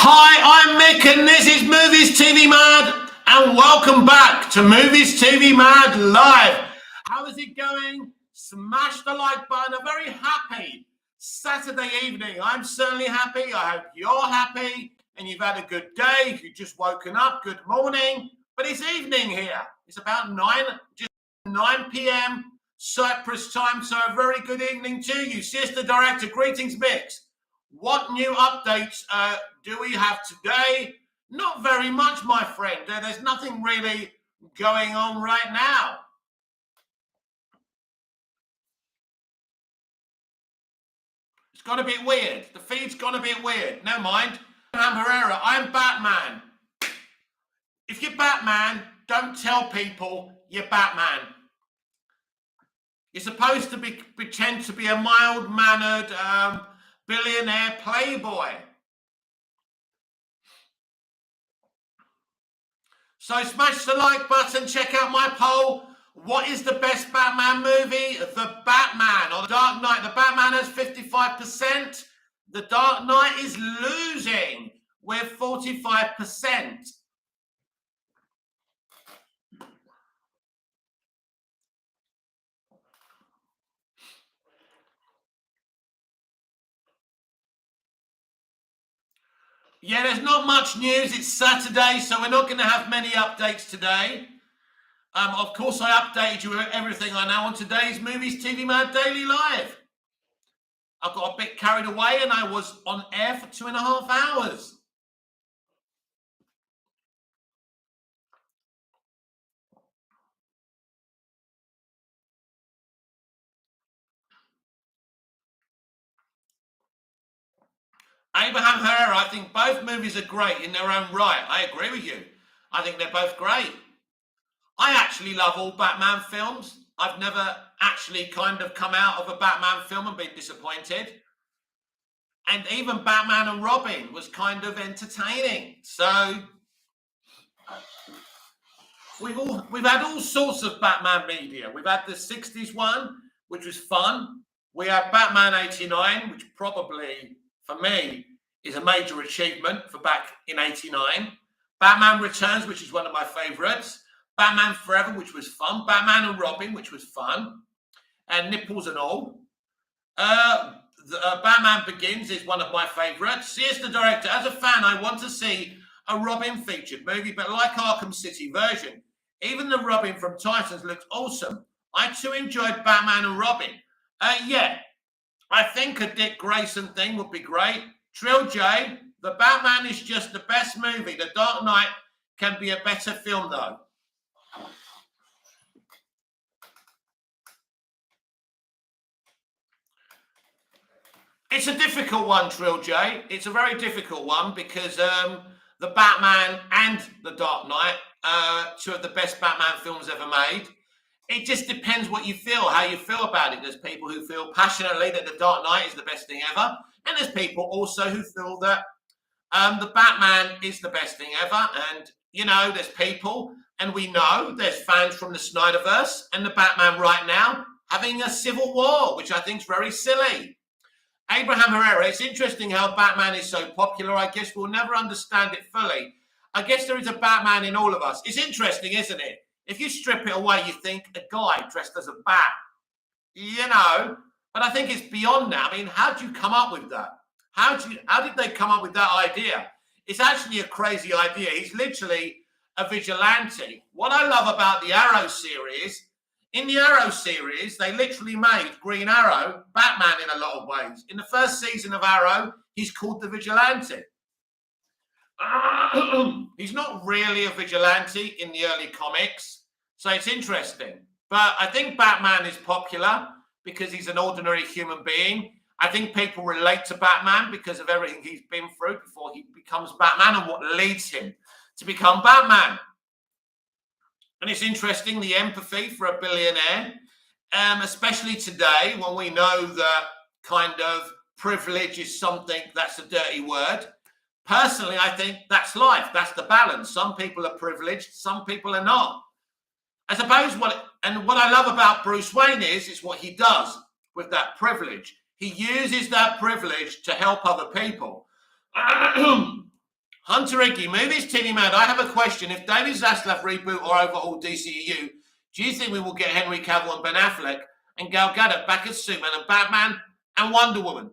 Hi, I'm Mick and this is Movies TV Mad and welcome back to Movies TV Mad Live. How is it going? Smash the like button. A very happy Saturday evening. I'm certainly happy. I hope you're happy and you've had a good day. If you've just woken up, good morning. But it's evening here. It's about 9 p.m. Cyprus time, so a very good evening to you. Sister Director, greetings, Mix. What new updates do we have today? Not very much, my friend. There's nothing really going on right now. It's got a bit weird. The feed's gone a bit weird. Never mind. I'm Herrera. I'm Batman. If you're Batman, don't tell people you're Batman. You're supposed to pretend to be a mild-mannered billionaire playboy. So smash the like button, check out my poll. What is the best Batman movie? The Batman or The Dark Knight. The Batman has 55%. The Dark Knight is losing with 45%. Yeah, there's not much news. It's Saturday, so we're not going to have many updates today. Of course, I updated you with everything I know on today's Movies TV Mad Daily Live. I got a bit carried away and I was on air for 2.5 hours. Abraham Herrera, I think both movies are great in their own right. I agree with you. I think they're both great. I actually love all Batman films. I've never actually kind of come out of a Batman film and been disappointed. And even Batman and Robin was kind of entertaining. So we've had all sorts of Batman media. We've had the 60s one, which was fun. We have Batman 89, which probably, for me, is a major achievement for back in 89. Batman Returns, which is one of my favorites. Batman Forever, which was fun. Batman and Robin, which was fun. And nipples and all. Batman Begins is one of my favorites. Sister Director, as a fan, I want to see a Robin featured movie, but like Arkham City version. Even the Robin from Titans looks awesome. I too enjoyed Batman and Robin. Yeah, I think a Dick Grayson thing would be great. Trill J, The Batman is just the best movie. The Dark Knight can be a better film, though. It's a difficult one, Trill J. It's a very difficult one because The Batman and The Dark Knight, two of the best Batman films ever made. It just depends what you feel, how you feel about it. There's people who feel passionately that The Dark Knight is the best thing ever. And there's people also who feel that The Batman is the best thing ever. And, you know, there's people, and we know there's fans from the Snyderverse and The Batman right now having a civil war, which I think is very silly. Abraham Herrera, it's interesting how Batman is so popular. I guess we'll never understand it fully. I guess there is a Batman in all of us. It's interesting, isn't it? If you strip it away, you think a guy dressed as a bat, you know. But I think it's beyond that. I mean, how did you come up with that? How did they come up with that idea? It's actually a crazy idea. He's literally a vigilante. What I love about the Arrow series, in the Arrow series, they literally made Green Arrow Batman in a lot of ways. In the first season of Arrow, he's called the Vigilante. He's not really a vigilante in the early comics, so it's interesting. But I think Batman is popular because he's an ordinary human being. I think people relate to Batman because of everything he's been through before he becomes Batman and what leads him to become Batman. And it's interesting, the empathy for a billionaire, especially today when we know that kind of privilege is something that's a dirty word. Personally, I think that's life. That's the balance. Some people are privileged, some people are not. I suppose what I love about Bruce Wayne is what he does with that privilege. He uses that privilege to help other people. Hunter Iggy, movies Tinny Mad. I have a question. If David Zaslav reboot or overhaul DCEU, do you think we will get Henry Cavill and Ben Affleck and Gal Gadot back as Superman and Batman and Wonder Woman?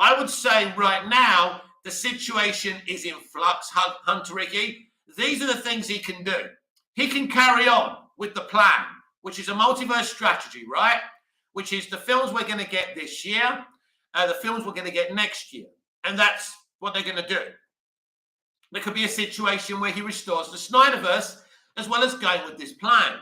I would say right now, the situation is in flux, Hunter Iggy. These are the things he can do. He can carry on with the plan, which is a multiverse strategy, right? Which is the films we're going to get this year, the films we're going to get next year. And that's what they're going to do. There could be a situation where he restores the Snyderverse as well as going with this plan.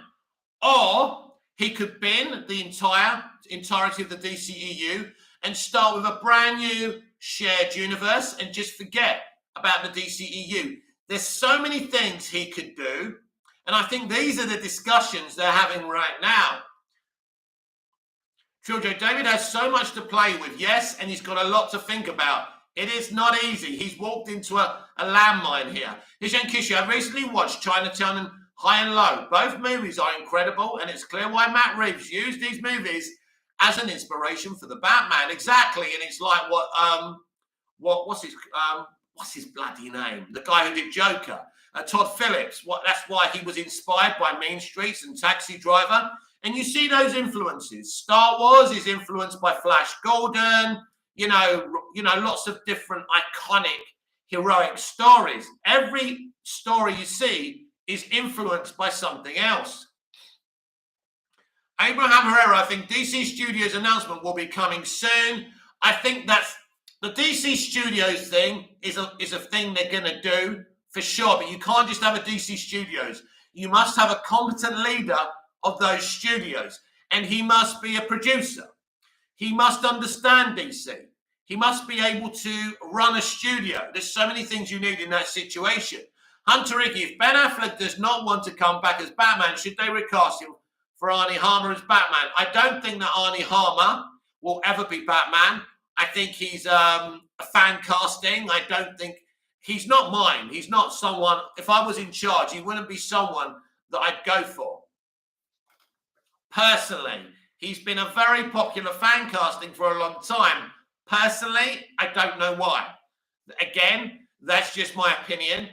Or he could bin the entirety of the DCEU and start with a brand new shared universe and just forget about the DCEU. There's so many things he could do. And I think these are the discussions they're having right now. Triljo, David has so much to play with, yes, and he's got a lot to think about. It is not easy. He's walked into a landmine here. Hijan Kishi, I recently watched Chinatown and High and Low. Both movies are incredible, and it's clear why Matt Reeves used these movies as an inspiration for the Batman. Exactly, and it's like what's his bloody name? The guy who did Joker, Todd Phillips. That's why he was inspired by Mean Streets and Taxi Driver. And you see those influences. Star Wars is influenced by Flash Gordon. You know, lots of different iconic heroic stories. Every story you see is influenced by something else. Abraham Herrera, I think DC Studios announcement will be coming soon. I think that's the DC Studios thing is a thing they're going to do for sure. But you can't just have a DC Studios. You must have a competent leader of those studios, and he must be a producer. He must understand DC. He must be able to run a studio. There's so many things you need in that situation. Hunter Iggy, if Ben Affleck does not want to come back as Batman, should they recast him for Arnie Harmer as Batman? I don't think that Arnie Harmer will ever be Batman. I think he's a fan casting. I don't think he's not mine. He's not someone, if I was in charge, he wouldn't be someone that I'd go for. Personally, he's been a very popular fan casting for a long time. Personally, I don't know why. Again, that's just my opinion.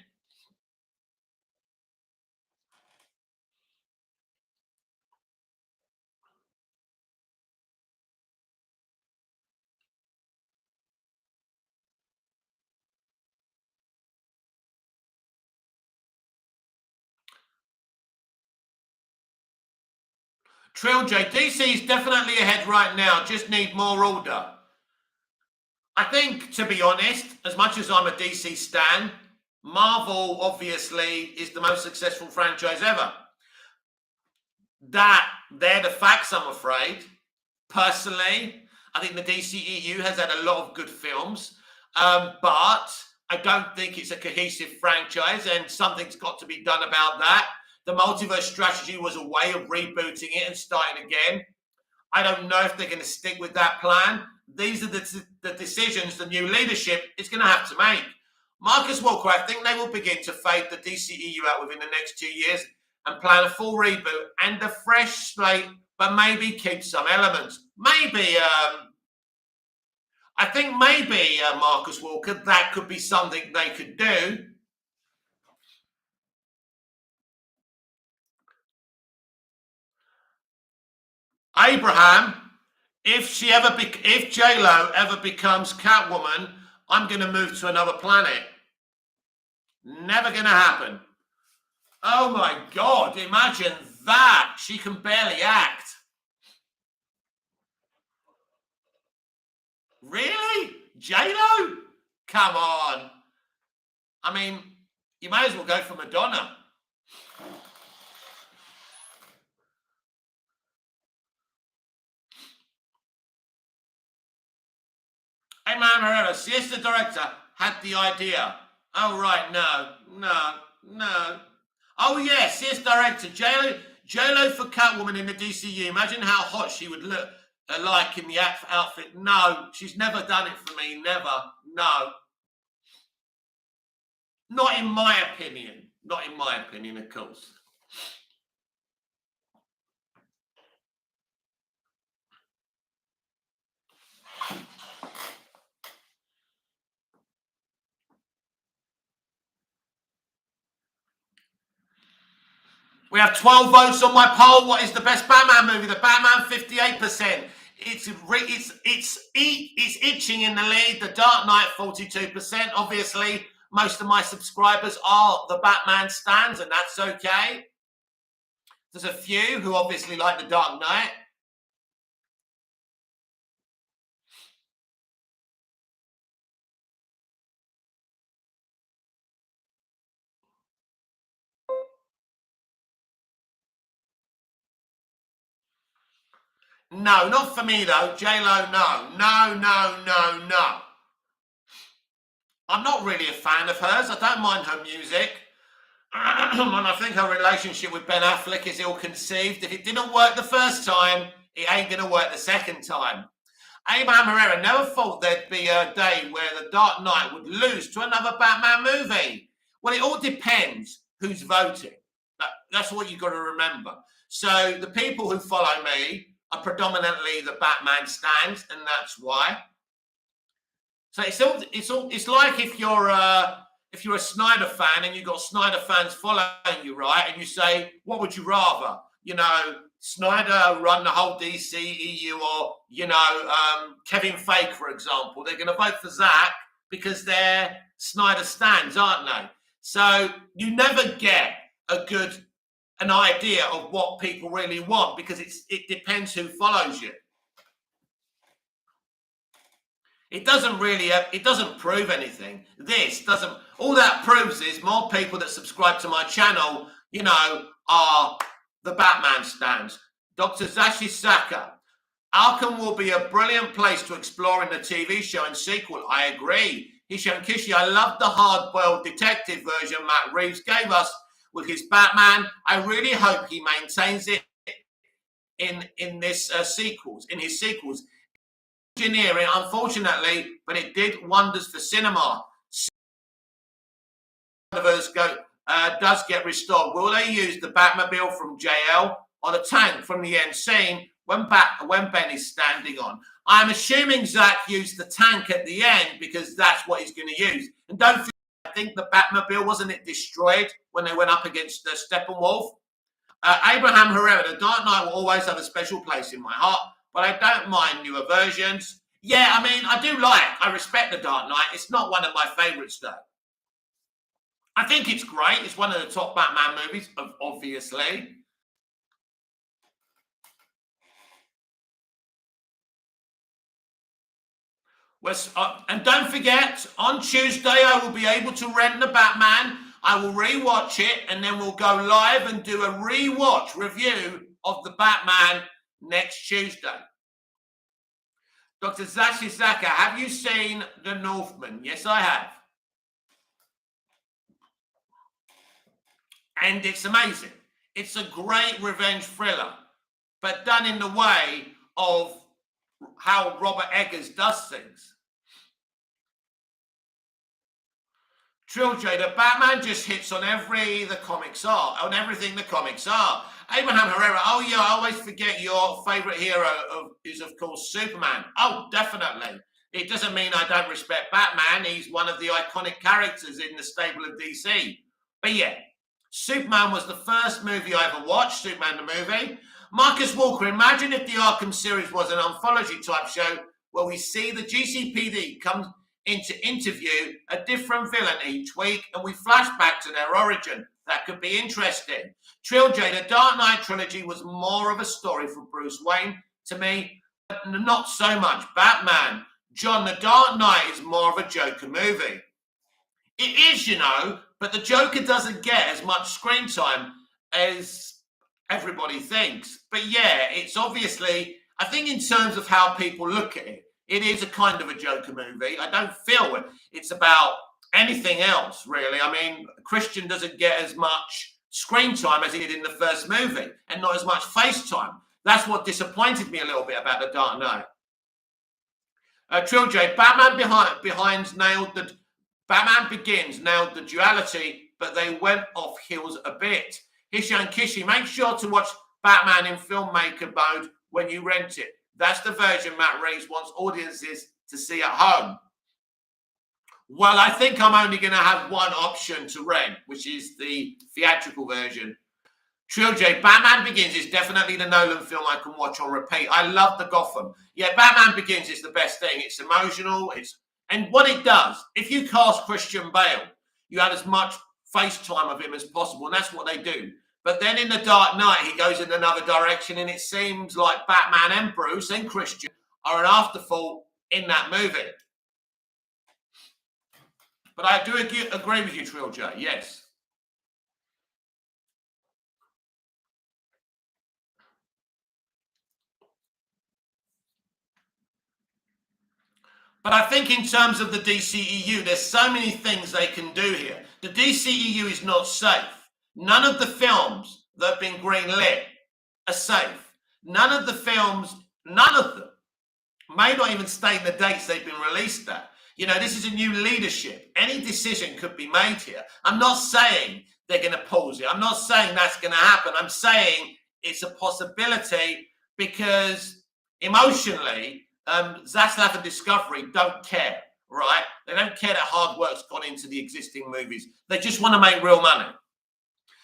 Trill J, DC is definitely ahead right now. Just need more order. I think, to be honest, as much as I'm a DC stan, Marvel obviously is the most successful franchise ever. They're the facts, I'm afraid. Personally, I think the DCEU has had a lot of good films, but I don't think it's a cohesive franchise, and something's got to be done about that. The multiverse strategy was a way of rebooting it and starting again. I don't know if they're going to stick with that plan. These are the decisions the new leadership is going to have to make. Marcus Walker, I think they will begin to fade the DCEU out within the next 2 years and plan a full reboot and a fresh slate, but maybe keep some elements. Maybe, I think maybe, Marcus Walker, that could be something they could do. Abraham, if J-Lo ever becomes Catwoman, I'm going to move to another planet. Never going to happen. Oh my God, imagine that. She can barely act. Really? J-Lo? Come on. I mean, you may as well go for Madonna. Hey, man, Herrera, Siesta director had the idea. Oh, right, no. Oh, yes, Siesta director, J-Lo for Catwoman in the DCU. Imagine how hot she would look like in the outfit. No, she's never done it for me, never, no. Not in my opinion. Not in my opinion, of course. We have 12 votes on my poll. What is the best Batman movie? The Batman, 58%. It's itching in the lead. The Dark Knight, 42%. Obviously, most of my subscribers are the Batman stans, and that's okay. There's a few who obviously like the Dark Knight. No, not for me though. J-Lo, no. No. I'm not really a fan of hers. I don't mind her music. And I think her relationship with Ben Affleck is ill-conceived. If it didn't work the first time, it ain't going to work the second time. Abraham Herrera never thought there'd be a day where The Dark Knight would lose to another Batman movie. Well, it all depends who's voting. That's what you've got to remember. So the people who follow me are predominantly the Batman stans, and that's why. So it's like if you're a Snyder fan and you've got Snyder fans following you, right? And you say, what would you rather? You know, Snyder run the whole DCEU, or, you know, Kevin Feige, for example. They're going to vote for Zack because they're Snyder stans, aren't they? So you never get an idea of what people really want, because it depends who follows you. It doesn't prove anything. This doesn't. All that proves is more people that subscribe to my channel, you know, are the Batman stans. Dr. Zashi Saka. Arkham will be a brilliant place to explore in the TV show and sequel. I agree. Hisham Kishi, I love the hard-boiled detective version Matt Reeves gave us with his Batman. I really hope he maintains it in his sequels. Engineering, unfortunately, but it did wonders for cinema. Does get restored. Will they use the Batmobile from JL or the tank from the end scene when Ben is standing on? I'm assuming Zack used the tank at the end because that's what he's going to use. And don't forget, I think the Batmobile, wasn't it destroyed when they went up against Steppenwolf? Abraham Herrera, The Dark Knight will always have a special place in my heart, but I don't mind newer versions. Yeah, I mean, I respect The Dark Knight. It's not one of my favorites, though. I think it's great. It's one of the top Batman movies, obviously. And don't forget, on Tuesday, I will be able to rent the Batman. I will rewatch it, and then we'll go live and do a rewatch review of the Batman next Tuesday. Dr. Zashi Zaka, have you seen The Northman? Yes, I have. And it's amazing. It's a great revenge thriller, but done in the way of how Robert Eggers does things. Trilogy, the Batman just hits on everything the comics are. Abraham Herrera, oh yeah, I always forget your favourite hero is, of course, Superman. Oh, definitely. It doesn't mean I don't respect Batman. He's one of the iconic characters in the stable of DC. But yeah, Superman was the first movie I ever watched, Superman the movie. Marcus Walker, imagine if the Arkham series was an anthology type show where we see the GCPD come into interview a different villain each week and we flash back to their origin. That could be interesting. Trilogy, the Dark Knight trilogy was more of a story for Bruce Wayne to me, but not so much Batman. John, the Dark Knight is more of a Joker movie. It is, you know, but the Joker doesn't get as much screen time as everybody thinks. But yeah, it's obviously, I think in terms of how people look at it, it is a kind of a Joker movie. I don't feel it's about anything else, really. I mean, Christian doesn't get as much screen time as he did in the first movie, and not as much face time. That's what disappointed me a little bit about The Dark Knight. Trilogy, Batman Begins nailed the duality, but they went off heels a bit. Hishan Kishi, make sure to watch Batman in filmmaker mode when you rent it. That's the version Matt Reeves wants audiences to see at home. Well, I think I'm only going to have one option to rent, which is the theatrical version. Trilogy, Batman Begins is definitely the Nolan film I can watch on repeat. I love the Gotham. Yeah, Batman Begins is the best thing. It's emotional. And what it does, if you cast Christian Bale, you have as much face time of him as possible, and that's what they do. But then in The Dark Knight, he goes in another direction, and it seems like Batman and Bruce and Christian are an afterthought in that movie. But I do agree with you, Trill J, yes. But I think in terms of the DCEU, there's so many things they can do here. The DCEU is not safe. None of the films that have been greenlit are safe. None of them, may not even state the dates they've been released at. You know, this is a new leadership. Any decision could be made here. I'm not saying they're going to pause it. I'm not saying that's going to happen. I'm saying it's a possibility because emotionally, Zaslav and Discovery don't care, right? They don't care that hard work's gone into the existing movies. They just want to make real money.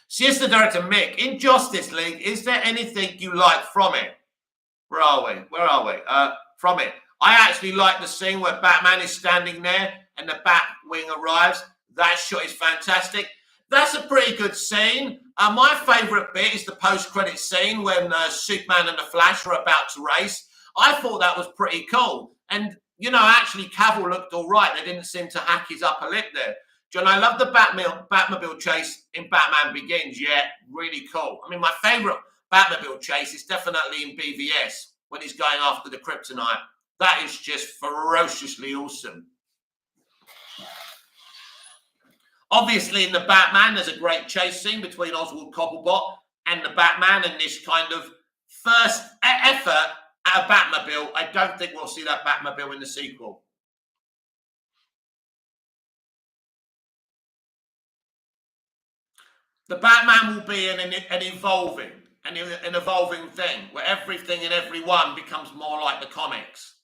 Siesta Director Mick, in Justice League, is there anything you like from it? Where are we? From it. I actually like the scene where Batman is standing there and the Batwing arrives. That shot is fantastic. That's a pretty good scene. My favourite bit is the post-credit scene when Superman and the Flash are about to race. I thought that was pretty cool. And, you know, actually Cavill looked all right. They didn't seem to hack his upper lip there. John, I love the Batmobile chase in Batman Begins. Yeah, really cool. I mean, my favourite Batmobile chase is definitely in BVS when he's going after the Kryptonite. That is just ferociously awesome. Obviously, in the Batman, there's a great chase scene between Oswald Cobblepot and the Batman and this kind of first effort at a Batmobile. I don't think we'll see that Batmobile in the sequel. The Batman will be an evolving thing where everything and everyone becomes more like the comics.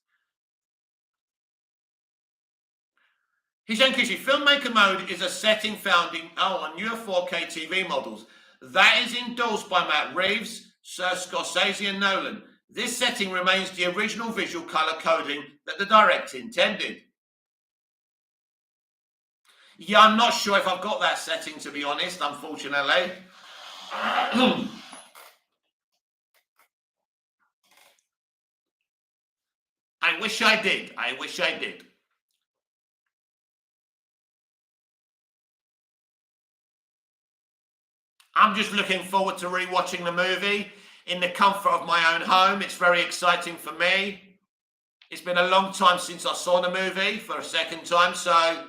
Hisankishi, filmmaker mode is a setting found on newer 4K TV models. That is endorsed by Matt Reeves, Sir Scorsese and Nolan. This setting remains the original visual colour coding that the director intended. Yeah, I'm not sure if I've got that setting, to be honest, unfortunately. I wish I did. I'm just looking forward to rewatching the movie in the comfort of my own home. It's very exciting for me. It's been a long time since I saw the movie for a second time, so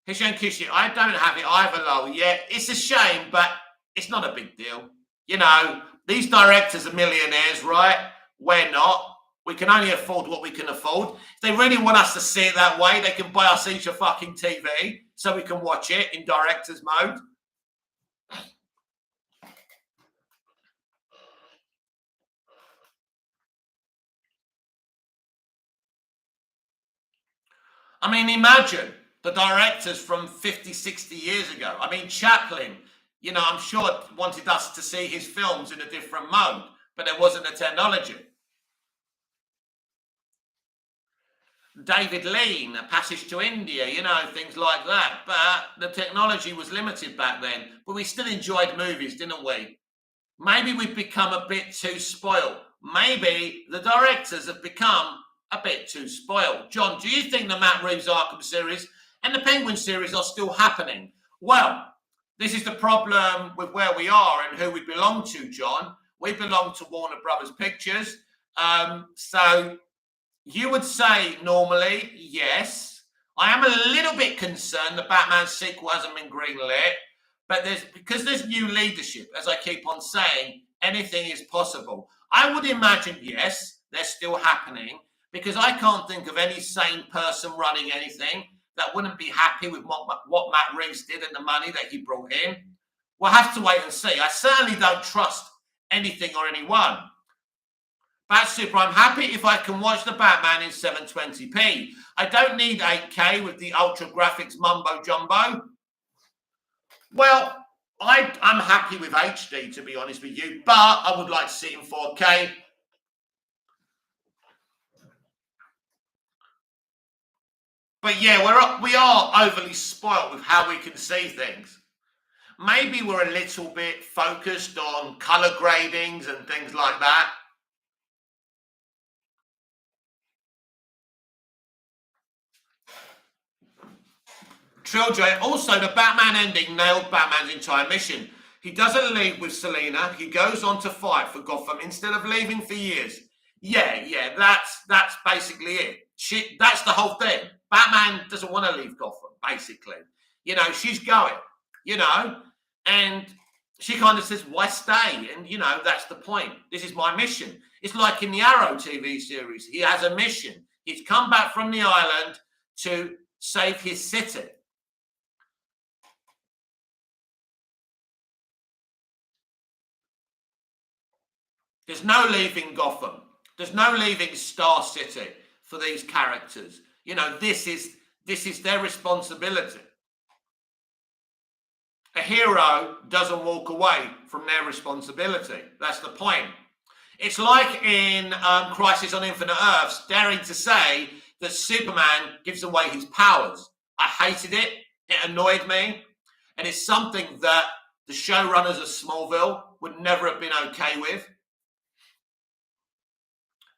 Hishan Kishi, I don't have it either, Lowell. Yeah, it's a shame, but it's not a big deal. You know, these directors are millionaires, right? We're not. We can only afford what we can afford. If they really want us to see it that way, they can buy us each a fucking TV so we can watch it in director's mode. I mean, imagine the directors from 50, 60 years ago. I mean, Chaplin, you know, I'm sure wanted us to see his films in a different mode, but there wasn't the technology. David Lean, A Passage to India, you know, things like that. But the technology was limited back then. But we still enjoyed movies, didn't we? Maybe we've become a bit too spoiled. Maybe the directors have become a bit too spoiled. John, do you think the Matt Reeves Arkham series and the Penguin series are still happening? Well, this is the problem with where we are and who we belong to, John. We belong to Warner Brothers Pictures. So you would say normally, yes. I am a little bit concerned the Batman sequel hasn't been greenlit, but because there's new leadership, as I keep on saying, anything is possible. I would imagine, yes, they're still happening, because I can't think of any sane person running anything that wouldn't be happy with what Matt Reeves did and the money that he brought in. We'll have to wait and see. I certainly don't trust anything or anyone. Bat Super, I'm happy if I can watch the Batman in 720p. I don't need 8K with the ultra graphics mumbo jumbo. Well, I'm happy with HD, to be honest with you, but I would like to see it in 4K. But yeah, we are overly spoilt with how we can see things. Maybe we're a little bit focused on color gradings and things like that. Trilogy. Also, the Batman ending nailed Batman's entire mission. He doesn't leave with Selina. He goes on to fight for Gotham instead of leaving for years. Yeah, that's basically it. That's the whole thing. Batman doesn't want to leave Gotham, basically. You know, she's going, you know, and she kind of says, why stay? And, you know, that's the point. This is my mission. It's like in the Arrow TV series. He has a mission. He's come back from the island to save his city. There's no leaving Gotham. There's no leaving Star City for these characters. You know, this is their responsibility. A hero doesn't walk away from their responsibility. That's the point. It's like in Crisis on Infinite Earths, daring to say that Superman gives away his powers. I hated it. It annoyed me. And it's something that the showrunners of Smallville would never have been okay with.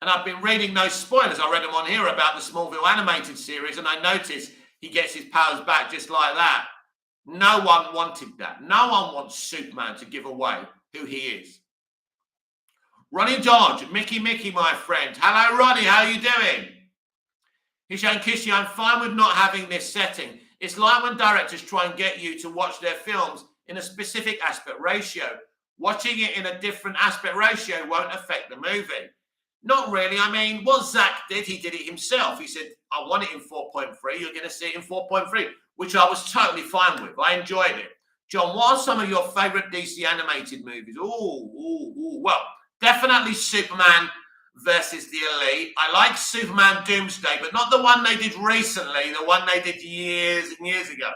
And I've been reading those spoilers. I read them on here about the Smallville animated series, and I noticed he gets his powers back just like that. No one wanted that. No one wants Superman to give away who he is. Ronnie Dodge, Mickey, my friend. Hello, Ronnie. How are you doing? Hishan Kishi, I'm fine with not having this setting. It's like when directors try and get you to watch their films in a specific aspect ratio. Watching it in a different aspect ratio won't affect the movie. Not really. I mean, what Zach did, he did it himself. He said, I want it in 4.3. You're going to see it in 4.3, which I was totally fine with. I enjoyed it. John, what are some of your favourite DC animated movies? Well, definitely Superman versus the Elite. I like Superman Doomsday, but not the one they did recently, the one they did years and years ago,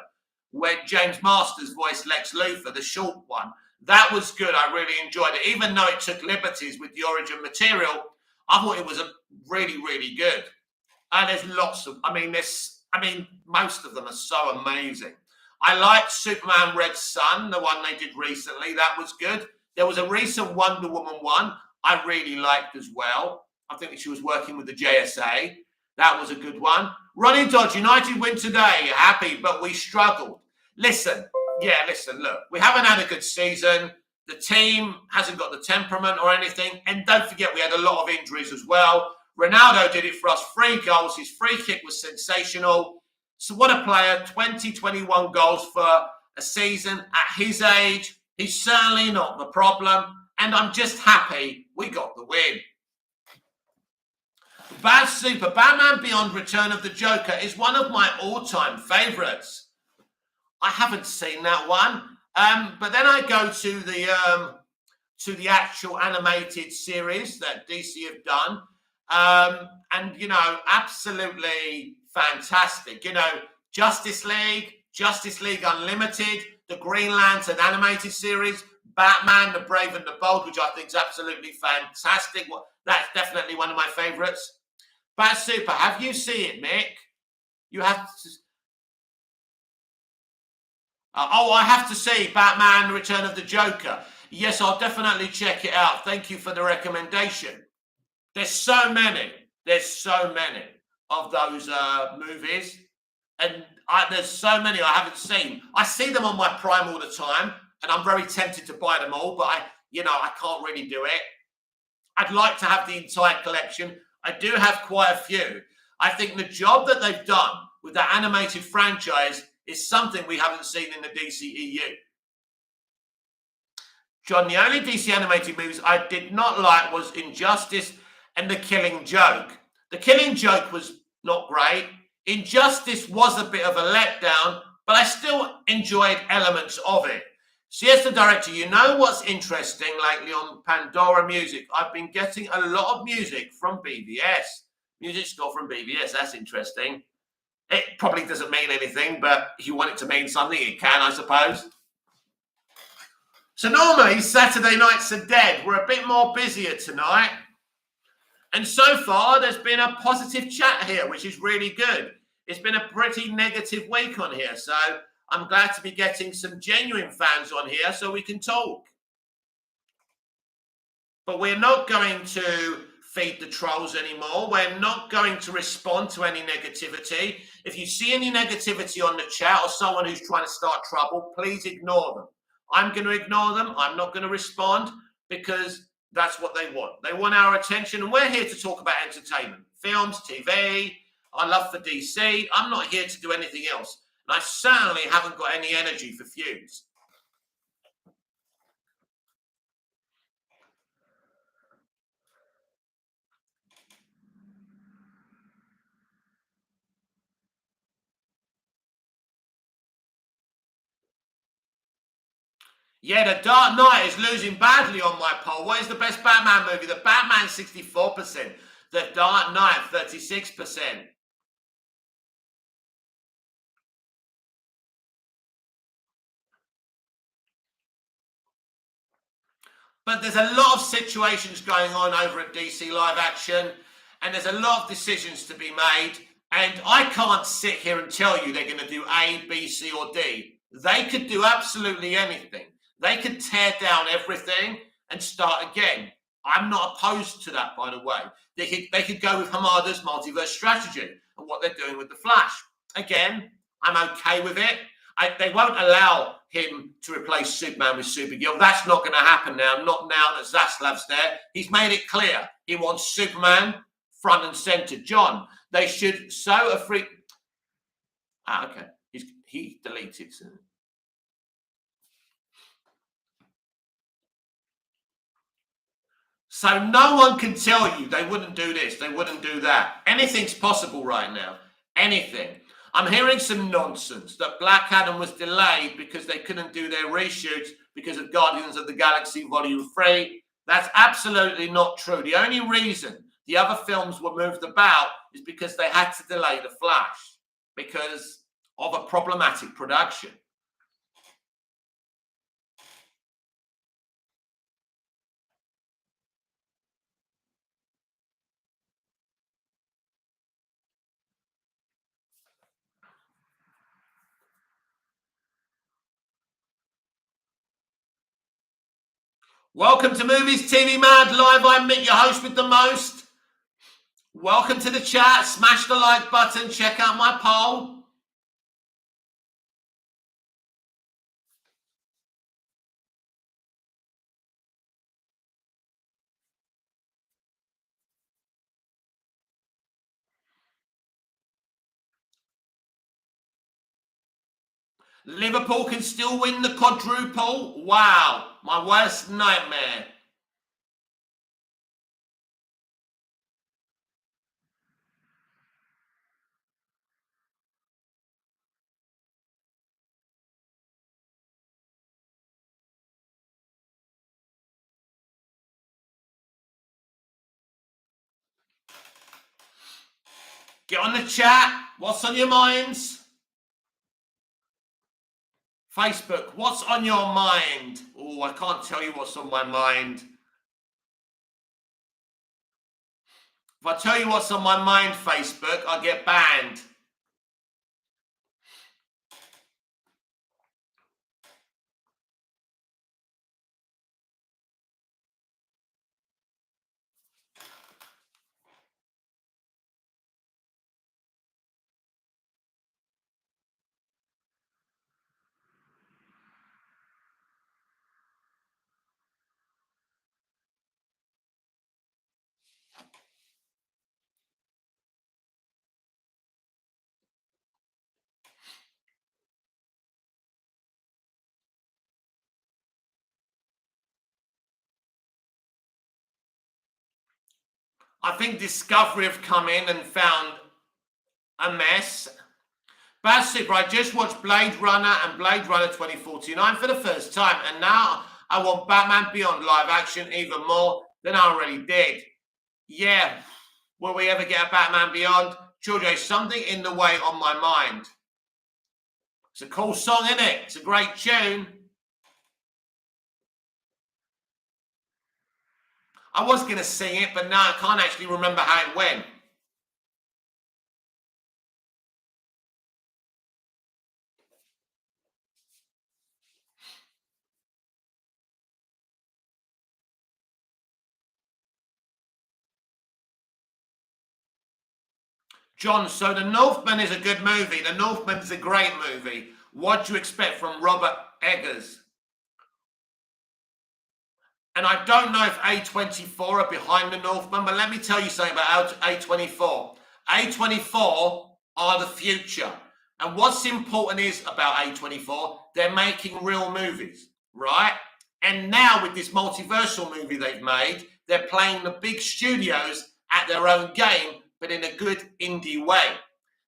when James Masters voiced Lex Luthor, the short one. That was good. I really enjoyed it. Even though it took liberties with the origin material, I thought it was really, really good. And there's lots of, most of them are so amazing. I liked Superman Red Sun, the one they did recently. That was good. There was a recent Wonder Woman one I really liked as well. I think she was working with the JSA. That was a good one. Ronnie Dodge, United win today. Happy, but we struggled. Listen, look, we haven't had a good season. The team hasn't got the temperament or anything. And don't forget, we had a lot of injuries as well. Ronaldo did it for us. 3 goals. His free kick was sensational. So what a player. 21 goals for a season. At his age, he's certainly not the problem. And I'm just happy we got the win. Bad Super. Batman Beyond Return of the Joker is one of my all-time favourites. I haven't seen that one. But then I go to the actual animated series that DC have done. And, you know, absolutely fantastic. You know, Justice League Unlimited, the Green Lantern animated series, Batman, the Brave and the Bold, which I think is absolutely fantastic. That's definitely one of my favourites. Bat Super, have you seen it, Mick? You have to... I have to see Batman Return of the Joker. Yes, I'll definitely check it out. Thank you for the recommendation. There's so many of those movies. And there's so many I haven't seen. I see them on my Prime all the time, and I'm very tempted to buy them all, but I can't really do it. I'd like to have the entire collection. I do have quite a few. I think the job that they've done with the animated franchise is something we haven't seen in the DCEU. John, the only DC animated movies I did not like was Injustice and The Killing Joke. The Killing Joke was not great. Injustice was a bit of a letdown, but I still enjoyed elements of it. CS the director, you know what's interesting lately on Pandora Music? I've been getting a lot of music from BVS. Music score from BVS, that's interesting. It probably doesn't mean anything, but if you want it to mean something, it can, I suppose. So normally Saturday nights are dead. We're a bit more busier tonight. And so far, there's been a positive chat here, which is really good. It's been a pretty negative week on here. So I'm glad to be getting some genuine fans on here so we can talk. But we're not going to feed the trolls anymore. We're not going to respond to any negativity. If you see any negativity on the chat or someone who's trying to start trouble, please ignore them. I'm going to ignore them. I'm not going to respond because that's what they want. They want our attention, and we're here to talk about entertainment, films, TV. I love for DC. I'm not here to do anything else. And I certainly haven't got any energy for feuds. Yeah, The Dark Knight is losing badly on my poll. What is the best Batman movie? The Batman, 64%. The Dark Knight, 36%. But there's a lot of situations going on over at DC Live Action, and there's a lot of decisions to be made. And I can't sit here and tell you they're going to do A, B, C, or D. They could do absolutely anything. They could tear down everything and start again. I'm not opposed to that, by the way. They could go with Hamada's multiverse strategy and what they're doing with the Flash. Again, I'm okay with it. They won't allow him to replace Superman with Supergirl. That's not going to happen now. Not now that Zaslav's there. He's made it clear. He wants Superman front and center. John, they should sow a free... okay. He deleted. So no one can tell you they wouldn't do this, they wouldn't do that. Anything's possible right now. Anything. I'm hearing some nonsense that Black Adam was delayed because they couldn't do their reshoots because of Guardians of the Galaxy Volume 3. That's absolutely not true. The only reason the other films were moved about is because they had to delay The Flash because of a problematic production. Welcome to Movies TV Mad Live. I'm Mick, your host with the most. Welcome to the chat. Smash the like button. Check out my poll. Liverpool can still win the quadruple. Wow, my worst nightmare. Get on the chat. What's on your minds? Facebook, what's on your mind? Oh, I can't tell you what's on my mind. If I tell you what's on my mind, Facebook, I'll get banned. I think Discovery have come in and found a mess. Bad Super, I just watched Blade Runner and Blade Runner 2049 for the first time, and now I want Batman Beyond live action even more than I already did. Yeah, will we ever get a Batman Beyond? Georgia, something in the way on my mind. It's a cool song, isn't it? It's a great tune. I was going to sing it, but now I can't actually remember how it went. John, so The Northman is a good movie. The Northman is a great movie. What do you expect from Robert Eggers? And I don't know if A24 are behind The Northman, but let me tell you something about A24. A24 are the future. And what's important is about A24, they're making real movies, right? And now with this multiversal movie they've made, they're playing the big studios at their own game, but in a good indie way.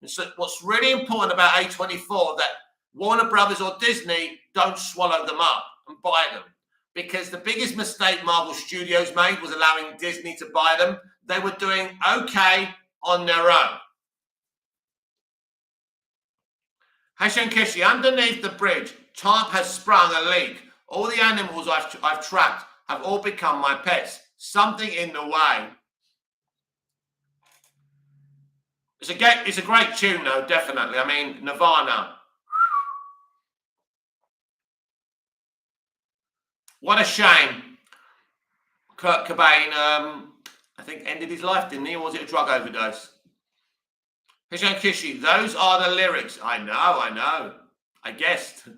And so what's really important about A24 that Warner Brothers or Disney don't swallow them up and buy them. Because the biggest mistake Marvel Studios made was allowing Disney to buy them. They were doing okay on their own. Hashan Kishi, underneath the bridge, Tarp has sprung a leak. All the animals I've trapped have all become my pets. Something in the way. It's a great tune, though, definitely. I mean, Nirvana. What a shame. Kurt Cobain, I think, ended his life, didn't he? Or was it a drug overdose? Hishan Kishi, those are the lyrics. I know. I guessed.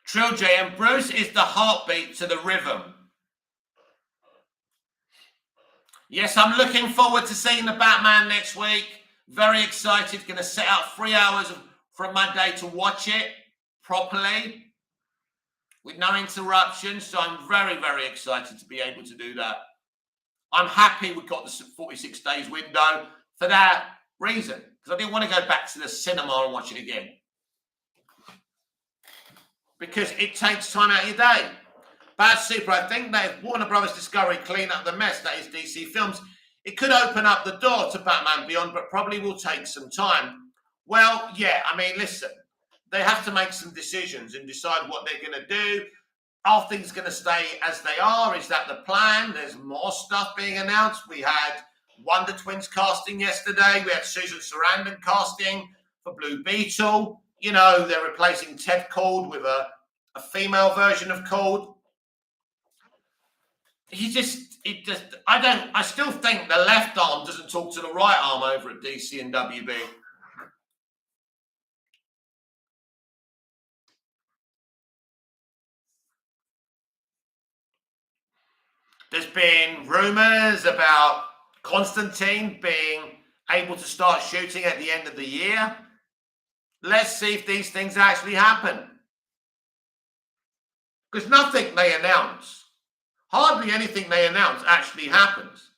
Trill J, and Bruce is the heartbeat to the rhythm. Yes, I'm looking forward to seeing the Batman next week. Very excited. Going to set out 3 hours from my day to watch it properly with no interruptions. So I'm very, very excited to be able to do that. I'm happy we've got the 46 days window for that reason, because I didn't want to go back to the cinema and watch it again. Because it takes time out of your day. Bad Super, I think that if Warner Brothers Discovery clean up the mess that is DC Films, it could open up the door to Batman Beyond, but probably will take some time. Well, yeah, I mean, listen, they have to make some decisions and decide what they're going to do. Are things going to stay as they are? Is that the plan? There's more stuff being announced. We had Wonder Twins casting yesterday. We had Susan Sarandon casting for Blue Beetle. You know, they're replacing Ted Kord with a female version of Kord. I still think the left arm doesn't talk to the right arm over at DC and WB. There's been rumors about Constantine being able to start shooting at the end of the year. Let's see if these things actually happen. Because nothing they announce, hardly anything they announce actually happens.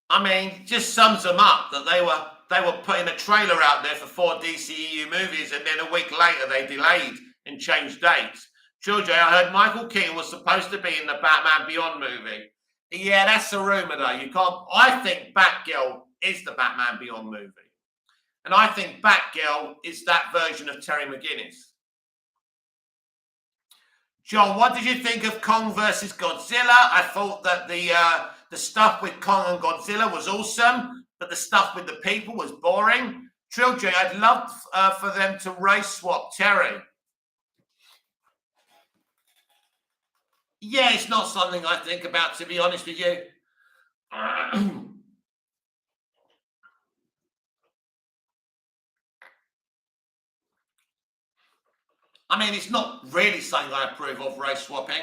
I mean, just sums them up that they were putting a trailer out there for 4 DCEU movies, and then a week later they delayed and changed dates. Georgia, I heard Michael Keaton was supposed to be in the Batman Beyond movie. Yeah, that's a rumor though. You can't. I think Batgirl is the Batman Beyond movie, and I think Batgirl is that version of Terry McGinnis. John, what did you think of Kong versus Godzilla? I thought that the stuff with Kong and Godzilla was awesome, but the stuff with the people was boring. Trill J, I'd love for them to race swap Terry. Yeah, it's not something I think about, to be honest with you. I mean, it's not really something I approve of, race swapping.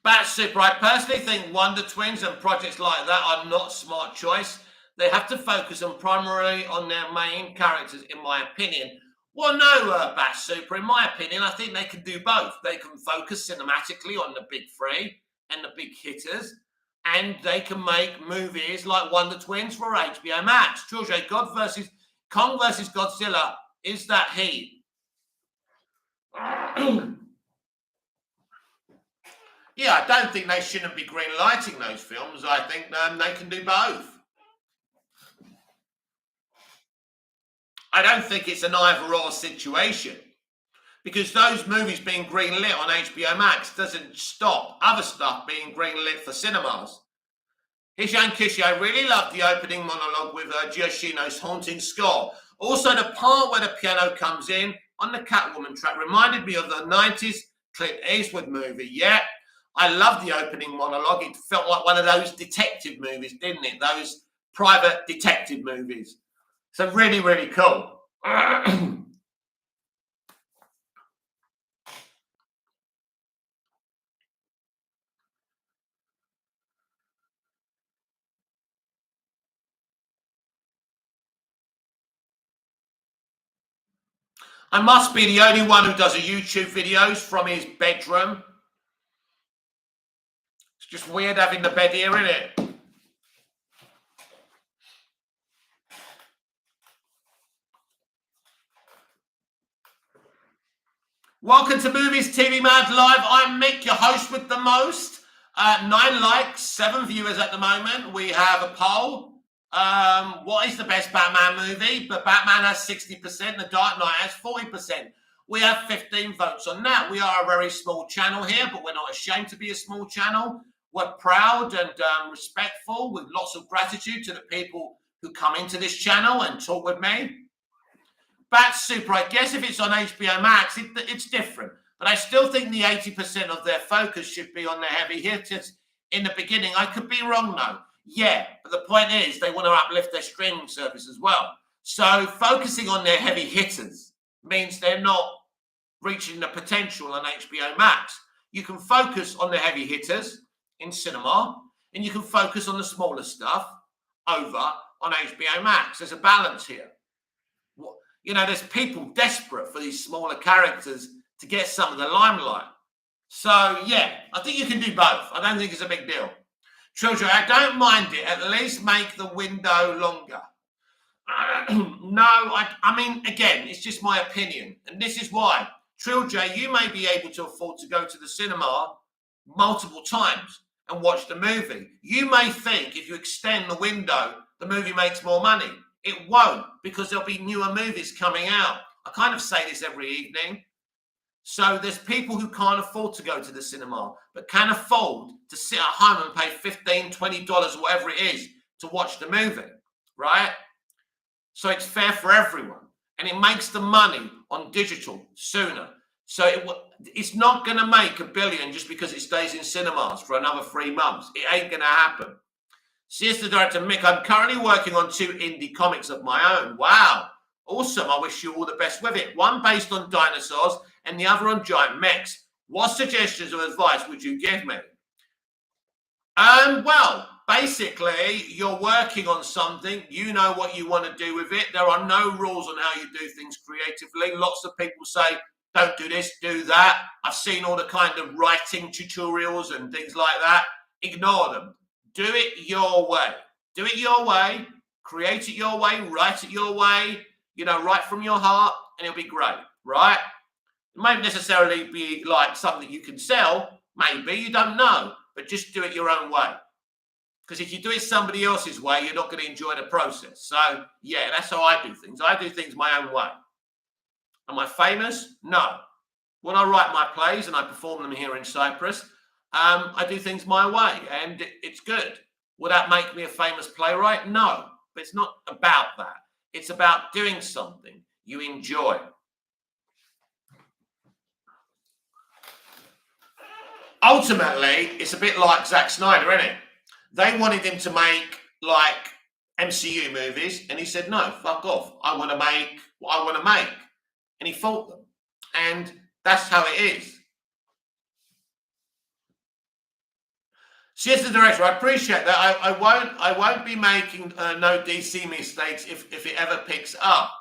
Bat Super, I personally think Wonder Twins and projects like that are not a smart choice. They have to focus on primarily on their main characters, in my opinion. Well, no, Bat Super. In my opinion, I think they can do both. They can focus cinematically on the big three and the big hitters, and they can make movies like Wonder Twins for HBO Max. George, Kong versus Godzilla is that heat. Yeah, I don't think they shouldn't be green lighting those films. I think they can do both. I don't think it's an either or situation, because those movies being greenlit on HBO Max doesn't stop other stuff being greenlit for cinemas. Hishan Kishi, I really loved the opening monologue with Gioacchino's haunting score. Also, the part where the piano comes in on the Catwoman track reminded me of the 90s Clint Eastwood movie. Yeah, I loved the opening monologue. It felt like one of those detective movies, didn't it? Those private detective movies. So really, really cool. I must be the only one who does a YouTube videos from his bedroom. It's just weird having the bed here, isn't it? Welcome to Movies TV Mad Live. I'm Mick, your host with the most. 9 likes, 7 viewers at the moment. We have a poll. What is the best Batman movie? But Batman has 60%, The Dark Knight has 40%. We have 15 votes on that. We are a very small channel here, but we're not ashamed to be a small channel. We're proud and respectful, with lots of gratitude to the people who come into this channel and talk with me. Bat Super, I guess if it's on HBO Max, it's different. But I still think the 80% of their focus should be on the heavy hitters in the beginning. I could be wrong, though. Yeah, but the point is they want to uplift their streaming service as well. So focusing on their heavy hitters means they're not reaching the potential on HBO Max. You can focus on the heavy hitters in cinema, and you can focus on the smaller stuff over on HBO Max. There's a balance here. You know, there's people desperate for these smaller characters to get some of the limelight. So, yeah, I think you can do both. I don't think it's a big deal. Children, I don't mind it. At least make the window longer. No, I mean, again, it's just my opinion. And this is why. Trilj, you may be able to afford to go to the cinema multiple times and watch the movie. You may think if you extend the window, the movie makes more money. It won't, because there'll be newer movies coming out. I kind of say this every evening. So there's people who can't afford to go to the cinema, but can afford to sit at home and pay $15, $20 or whatever it is to watch the movie, right? So it's fair for everyone. And it makes the money on digital sooner. So it's not going to make $1 billion just because it stays in cinemas for another 3 months. It ain't going to happen. Sister Director Mick, I'm currently working on 2 indie comics of my own. Wow. Awesome. I wish you all the best with it. One based on dinosaurs and the other on giant mechs. What suggestions or advice would you give me? Well, basically, you're working on something. You know what you want to do with it. There are no rules on how you do things creatively. Lots of people say, don't do this, do that. I've seen all the kind of writing tutorials and things like that. Ignore them. Do it your way. Do it your way. Create it your way. Write it your way. You know, write from your heart, and it'll be great, right? It won't necessarily be like something you can sell. Maybe, you don't know. But just do it your own way. Because if you do it somebody else's way, you're not going to enjoy the process. So, yeah, that's how I do things. I do things my own way. Am I famous? No. When I write my plays and I perform them here in Cyprus, I do things my way, and it's good. Will that make me a famous playwright? No, but it's not about that. It's about doing something you enjoy. Ultimately, it's a bit like Zack Snyder, isn't it? They wanted him to make like MCU movies, and he said, no, fuck off. I want to make what I want to make. And he fought them. And that's how it is. Yes, the director, I appreciate that. I won't be making no DC mistakes if it ever picks up.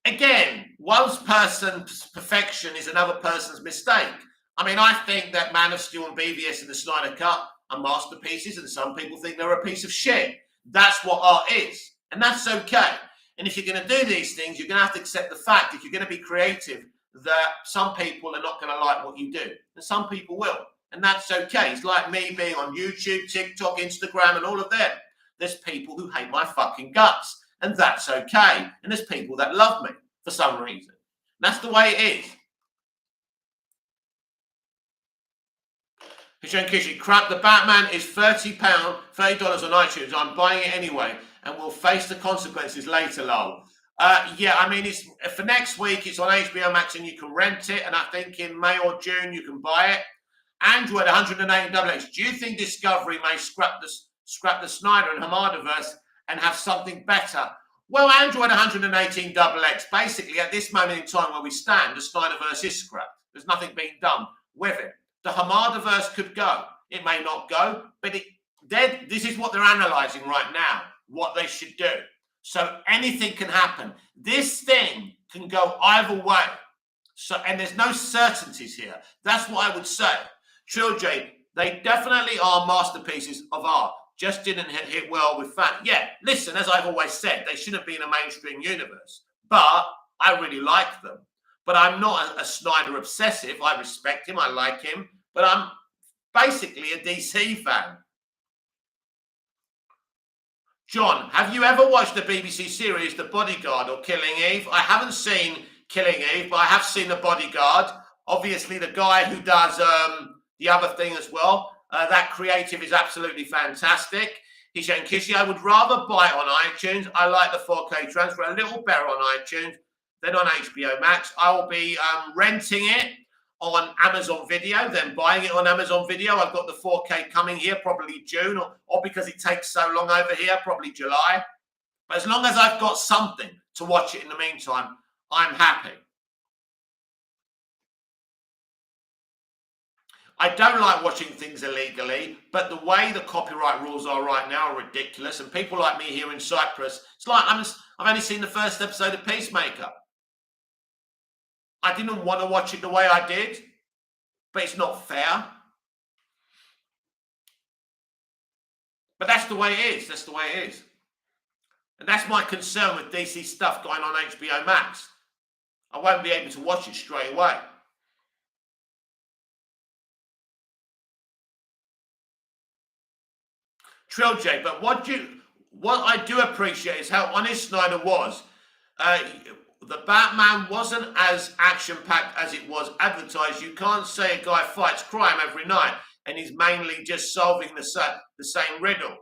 again, one person's perfection is another person's mistake. I mean, I think that Man of Steel and BVS and the Snyder Cut are masterpieces, and some people think they're a piece of shit. That's what art is, and that's okay. And if you're going to do these things, you're going to have to accept the fact, if you're going to be creative, that some people are not going to like what you do, and some people will. And that's okay. It's like me being on YouTube, TikTok, Instagram, and all of them. There's people who hate my fucking guts, and that's okay. And there's people that love me for some reason. That's the way it is. Hussein Kishi, crap, the Batman is £30 on iTunes. I'm buying it anyway, and will face the consequences later, lol. Yeah, I mean, it's for next week. It's on HBO Max, and you can rent it. And I think in May or June you can buy it. Android 108XX. Do you think Discovery may scrap the Snyder and Hamadaverse and have something better? Well, Android 118XX. Basically, at this moment in time where we stand, the Snyderverse is scrapped. There's nothing being done with it. The Hamadaverse could go. It may not go, but this is what they're analysing right now, what they should do. So anything can happen. This thing can go either way. So, and there's no certainties here. That's what I would say. Trilogy, they definitely are masterpieces of art. Just didn't hit well with fans. Yeah, listen, as I've always said, they shouldn't be in a mainstream universe. But I really like them. But I'm not a Snyder obsessive. I respect him. I like him. But I'm basically a DC fan. John, have you ever watched the BBC series The Bodyguard or Killing Eve? I haven't seen Killing Eve, but I have seen The Bodyguard. Obviously, the guy who does the other thing as well. That creative is absolutely fantastic. Hishan Kishi, I would rather buy it on iTunes. I like the 4K transfer a little better on iTunes than on HBO Max. I will be renting it on Amazon Video, then buying it on Amazon Video. I've got the 4K coming here, probably June, or because it takes so long over here, probably July. But as long as I've got something to watch it in the meantime, I'm happy. I don't like watching things illegally, but the way the copyright rules are right now are ridiculous. And people like me here in Cyprus, it's like I've only seen the first episode of Peacemaker. I didn't want to watch it the way I did, but it's not fair. But that's the way it is. That's the way it is. And that's my concern with DC stuff going on HBO Max. I won't be able to watch it straight away. Trilogy, but what I do appreciate is how honest Snyder was. The Batman wasn't as action-packed as it was advertised. You can't say a guy fights crime every night and he's mainly just solving the same riddle.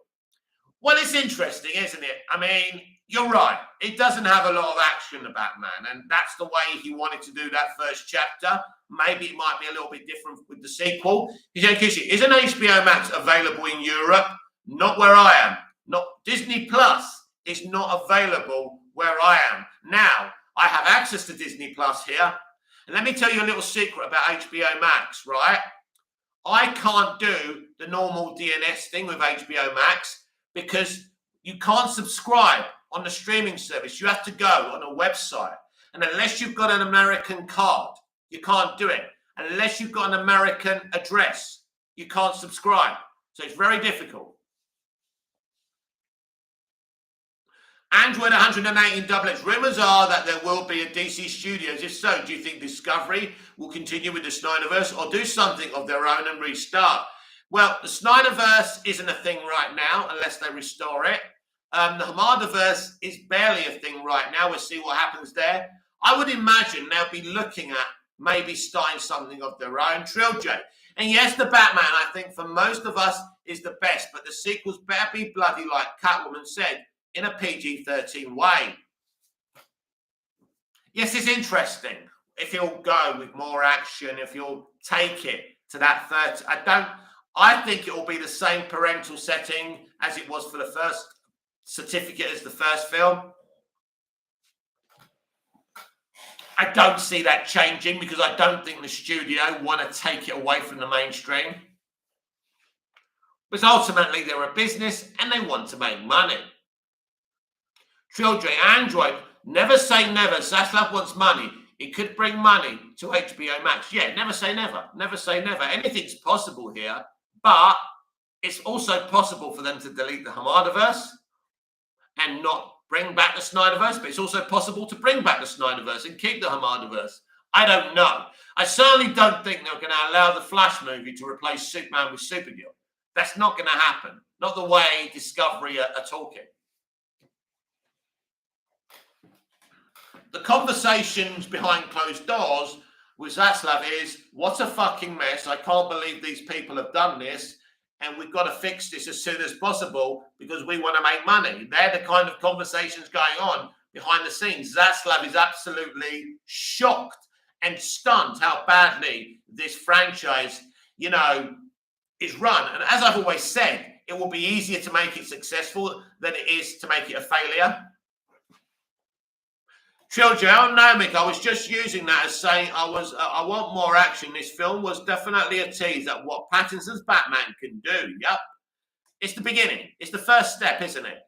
Well, it's interesting, isn't it? I mean, you're right. It doesn't have a lot of action, the Batman, and that's the way he wanted to do that first chapter. Maybe it might be a little bit different with the sequel. Isn't HBO Max available in Europe? Not where I am. Not Disney Plus is not available where I am. Now, I have access to Disney Plus here. And let me tell you a little secret about HBO Max, right? I can't do the normal DNS thing with HBO Max because you can't subscribe on the streaming service. You have to go on a website. And unless you've got an American card, you can't do it. Unless you've got an American address, you can't subscribe. So it's very difficult. Android 118XX. Rumors are that there will be a DC Studios. If so, do you think Discovery will continue with the Snyderverse or do something of their own and restart? Well, the Snyderverse isn't a thing right now unless they restore it. The Hamadaverse is barely a thing right now. We'll see what happens there. I would imagine they'll be looking at maybe starting something of their own trilogy. And yes, the Batman, I think, for most of us is the best, but the sequels better be bloody, like Catwoman said, in a PG-13 way. Yes, it's interesting if he'll go with more action, if he'll take it to that 30. I think it will be the same parental setting as it was for the first certificate as the first film. I don't see that changing because I don't think the studio want to take it away from the mainstream. Because ultimately they're a business and they want to make money. Trilogy, Android, Never say never. Zaslav wants money. It could bring money to HBO Max. Yeah, never say never. Never say never. Anything's possible here, but it's also possible for them to delete the Hamadaverse and not bring back the Snyderverse, but it's also possible to bring back the Snyderverse and keep the Hamadaverse. I don't know. I certainly don't think they're going to allow the Flash movie to replace Superman with Supergirl. That's not going to happen. Not the way Discovery are talking. The conversations behind closed doors with Zaslav is, what a fucking mess. I can't believe these people have done this. And we've got to fix this as soon as possible because we want to make money. They're the kind of conversations going on behind the scenes. Zaslav is absolutely shocked and stunned how badly this franchise, is run. And as I've always said, it will be easier to make it successful than it is to make it a failure. Trilogy, oh no, Mick, I was just using that as saying I want more action. This film was definitely a tease at what Pattinson's Batman can do. Yep. It's the beginning. It's the first step, isn't it?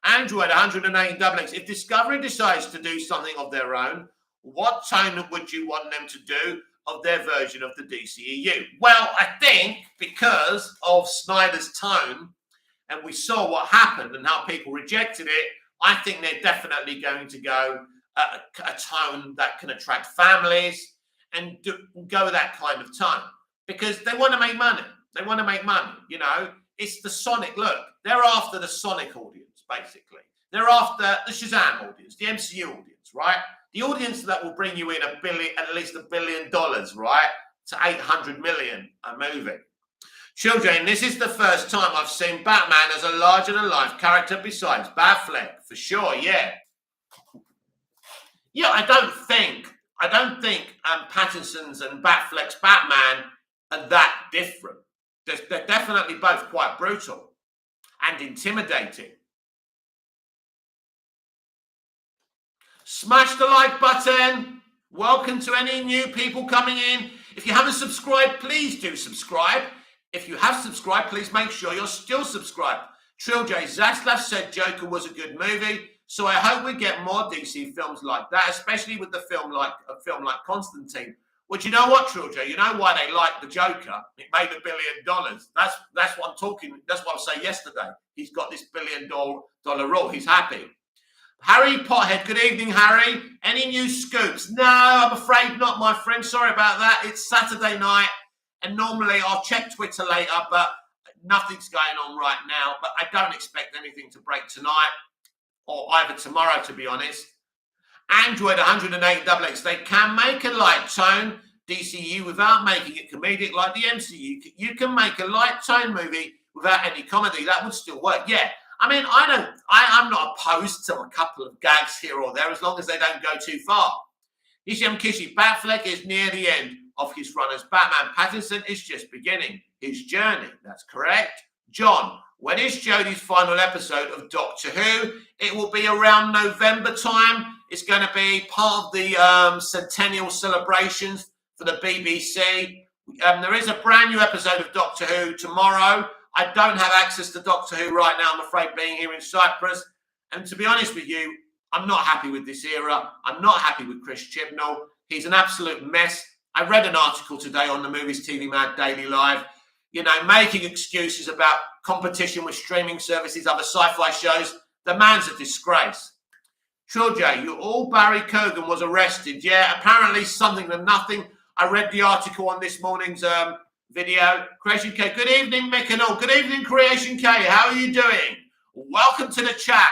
Android 108XX. If Discovery decides to do something of their own, what tone would you want them to do of their version of the DCEU? Well, I think because of Snyder's tone, and we saw what happened and how people rejected it, I think they're definitely going to go a tone that can attract families and go that kind of tone because they want to make money. They want to make money. It's the Sonic look. They're after the Sonic audience, basically. They're after the Shazam audience, the MCU audience, right? The audience that will bring you in at least $1 billion, right? To 800 million a movie. Children, this is the first time I've seen Batman as a larger-than-life character besides Batfleck, for sure, yeah. Yeah, I don't think Pattinson's and Batfleck's Batman are that different. They're definitely both quite brutal and intimidating. Smash the like button. Welcome to any new people coming in. If you haven't subscribed, please do subscribe. If you have subscribed, please make sure you're still subscribed. Trill J. Zaslav said Joker was a good movie. So I hope we get more DC films like that, especially with a film like Constantine. Which, you know what, Trill J? You know why they like the Joker? It made $1 billion. That's what I'm talking. That's what I was saying yesterday. He's got this $1 billion rule. He's happy. Harry Pothead. Good evening, Harry. Any new scoops? No, I'm afraid not, my friend. Sorry about that. It's Saturday night, and normally I'll check Twitter later, but nothing's going on right now. But I don't expect anything to break tonight. Or either tomorrow, to be honest. Android 108XX. They can make a light tone DCU without making it comedic like the MCU. You can make a light tone movie without any comedy. That would still work. Yeah. I mean, I'm not opposed to a couple of gags here or there as long as they don't go too far. Isham Kishi, Batfleck is near the end of his run as Batman. Pattinson is just beginning his journey. That's correct. John, when is Jodie's final episode of Doctor Who? It will be around November time. It's going to be part of the centennial celebrations for the BBC. There is a brand new episode of Doctor Who tomorrow. I don't have access to Doctor Who right now, I'm afraid, being here in Cyprus. And to be honest with you, I'm not happy with this era. I'm not happy with Chris Chibnall. He's an absolute mess. I read an article today on the Movies TV Mad Daily Live, making excuses about competition with streaming services, other sci-fi shows. The man's a disgrace. Trill J, Barry Kogan was arrested. Yeah, apparently something to nothing. I read the article on this morning's video. Creation K, good evening, Mick and all. Good evening, Creation K. How are you doing? Welcome to the chat.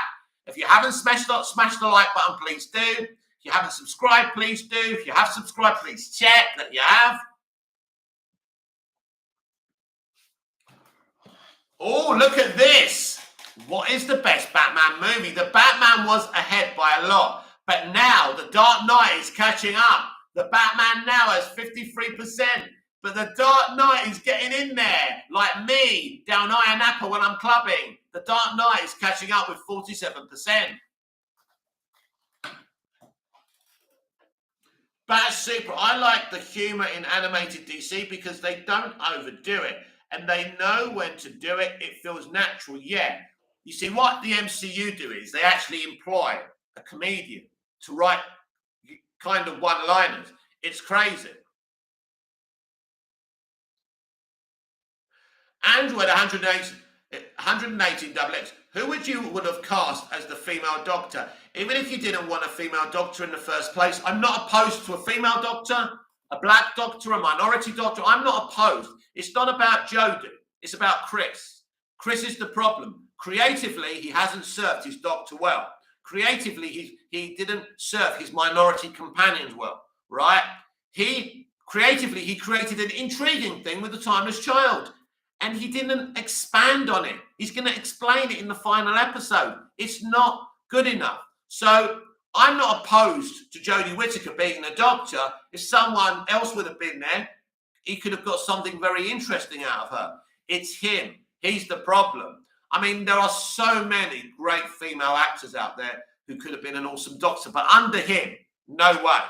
If you haven't smashed the like button, please do. If you haven't subscribed, please do. If you have subscribed, please check that you have. Oh, look at this. What is the best Batman movie? The Batman was ahead by a lot, but now the Dark Knight is catching up. The Batman now has 53%, but the Dark Knight is getting in there, like me down Iron Apple when I'm clubbing. The Dark Knight is catching up with 47%. Bat Super, I like the humor in animated DC because they don't overdo it and they know when to do it. It feels natural. Yeah. You see, what the MCU do is they actually employ a comedian to write kind of one-liners. It's crazy. Andrew at 118 double X. Who would have cast as the female doctor? Even if you didn't want a female doctor in the first place, I'm not opposed to a female doctor, a black doctor, a minority doctor. I'm not opposed. It's not about Jodie. It's about Chris. Chris is the problem. Creatively, he hasn't served his doctor well. Creatively, he didn't serve his minority companions well, right? Creatively, he created an intriguing thing with the timeless child. And he didn't expand on it. He's going to explain it in the final episode. It's not good enough. So I'm not opposed to Jodie Whittaker being the doctor. If someone else would have been there, he could have got something very interesting out of her. It's him. He's the problem. I mean, there are so many great female actors out there who could have been an awesome doctor, but under him, no way.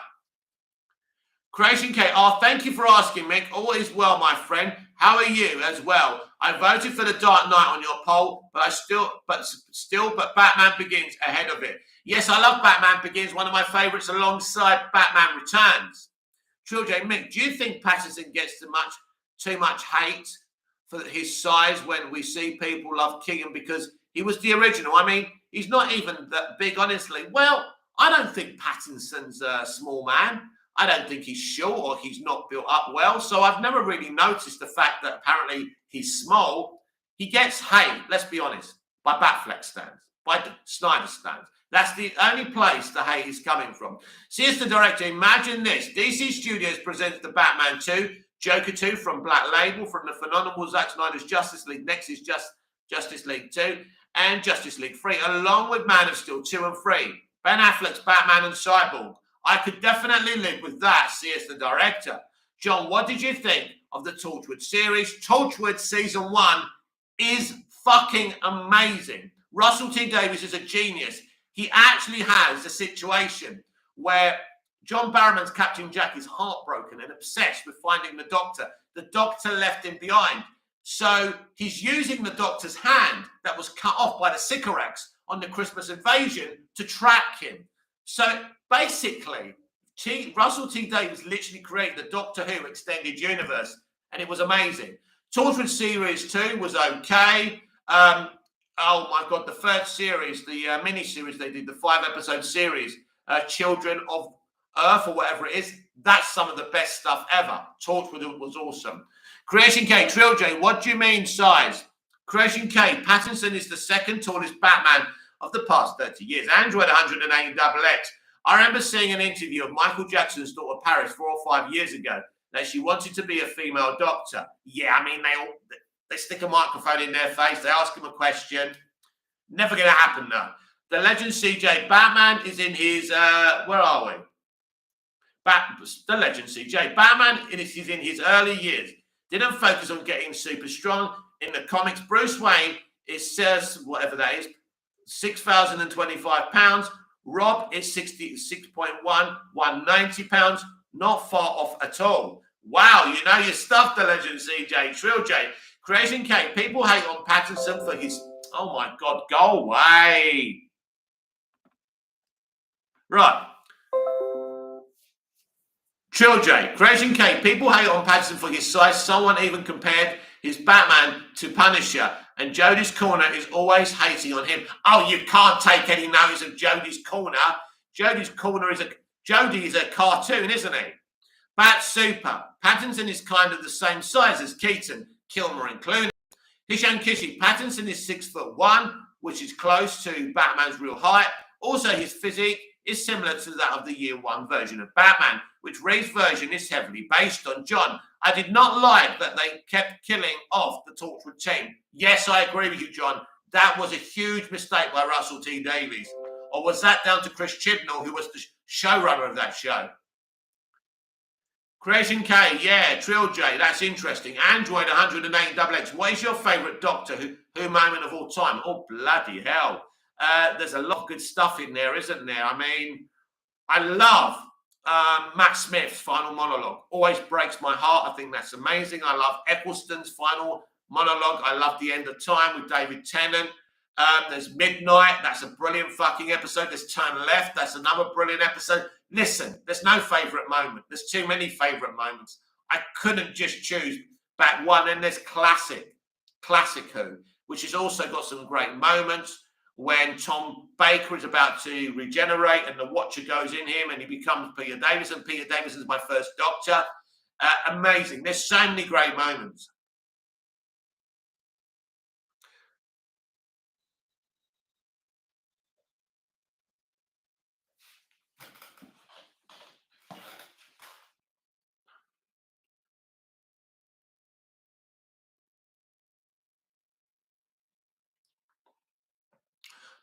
Creation KR, thank you for asking, Mick. All is well, my friend. How are you as well? I voted for The Dark Knight on your poll, but Batman Begins ahead of it. Yes, I love Batman Begins, one of my favourites alongside Batman Returns. Trill J, Mick, do you think Pattinson gets too much hate for his size when we see people love Keegan because he was the original? I mean, he's not even that big, honestly. Well, I don't think Pattinson's a small man. I don't think he's short or he's not built up well. So I've never really noticed the fact that apparently he's small. He gets hate, let's be honest, by Batfleck stands, by Snyder stands. That's the only place the hate is coming from. See, as the director, imagine this. DC Studios presents the Batman 2, Joker 2 from Black Label, from the phenomenal Zack Snyder's Justice League. Next is Justice League 2 and Justice League 3, along with Man of Steel 2 and 3. Ben Affleck's Batman and Cyborg. I could definitely live with that, see as the director. John, what did you think of the Torchwood series? Torchwood Season 1 is fucking amazing. Russell T. Davies is a genius. He actually has a situation where John Barrowman's Captain Jack is heartbroken and obsessed with finding the Doctor. The Doctor left him behind. So he's using the Doctor's hand that was cut off by the Sycorax on the Christmas invasion to track him. So basically, Russell T. Davies literally created the Doctor Who extended universe, and it was amazing. Torchwood Series 2 was okay. Oh my God, the third series, the mini-series they did, the 5-episode series, Children of Earth or whatever it is, that's some of the best stuff ever. Torchwood was awesome. Creation K, Trill J, what do you mean size? Creation K, Pattinson is the second tallest Batman of the past 30 years. Andrew at 180 double X. I remember seeing an interview of Michael Jackson's daughter Paris 4 or 5 years ago that she wanted to be a female doctor. Yeah, I mean, they stick a microphone in their face, they ask him a question. Never going to happen though. The legend CJ, Batman is in his, where are we? The legend CJ, Batman is in his early years. Didn't focus on getting super strong. In the comics, Bruce Wayne, it says, whatever that is, 6,025 pounds. Rob is 66.1, 190 pounds. Not far off at all. Wow, you know your stuff, the legend CJ. Trill J. Creation K. People hate on Pattinson for his... Oh my God, go away. Right. Trill J. Creation K. People hate on Pattinson for his size. Someone even compared his Batman to Punisher. And Jodie's Corner is always hating on him. Oh, you can't take any notice of Jodie's Corner. Jodie's Corner is Jodie is a cartoon, isn't he? Bat Super. Pattinson is kind of the same size as Keaton, Kilmer and Clooney. Hisham Kishi. Pattinson is 6'1", which is close to Batman's real height. Also, his physique is similar to that of the year one version of Batman, which Ray's version is heavily based on. John, I did not like that they kept killing off the Torchwood team. Yes, I agree with you, John. That was a huge mistake by Russell T. Davies. Or was that down to Chris Chibnall, who was the showrunner of that show? Creation K, yeah, Trill J, that's interesting. Android 108 double X, what is your favourite Doctor Who moment of all time? Oh, bloody hell. There's a lot of good stuff in there, isn't there? I mean, I love Matt Smith's final monologue. Always breaks my heart. I think that's amazing. I love Eccleston's final monologue. I love The End of Time with David Tennant. There's Midnight. That's a brilliant fucking episode. There's Turn Left. That's another brilliant episode. Listen, there's no favourite moment. There's too many favourite moments. I couldn't just choose back one. And there's Classic Who, which has also got some great moments when Tom Baker is about to regenerate and the Watcher goes in him and he becomes Peter Davison. Peter Davison is my first Doctor. Amazing. There's so many great moments.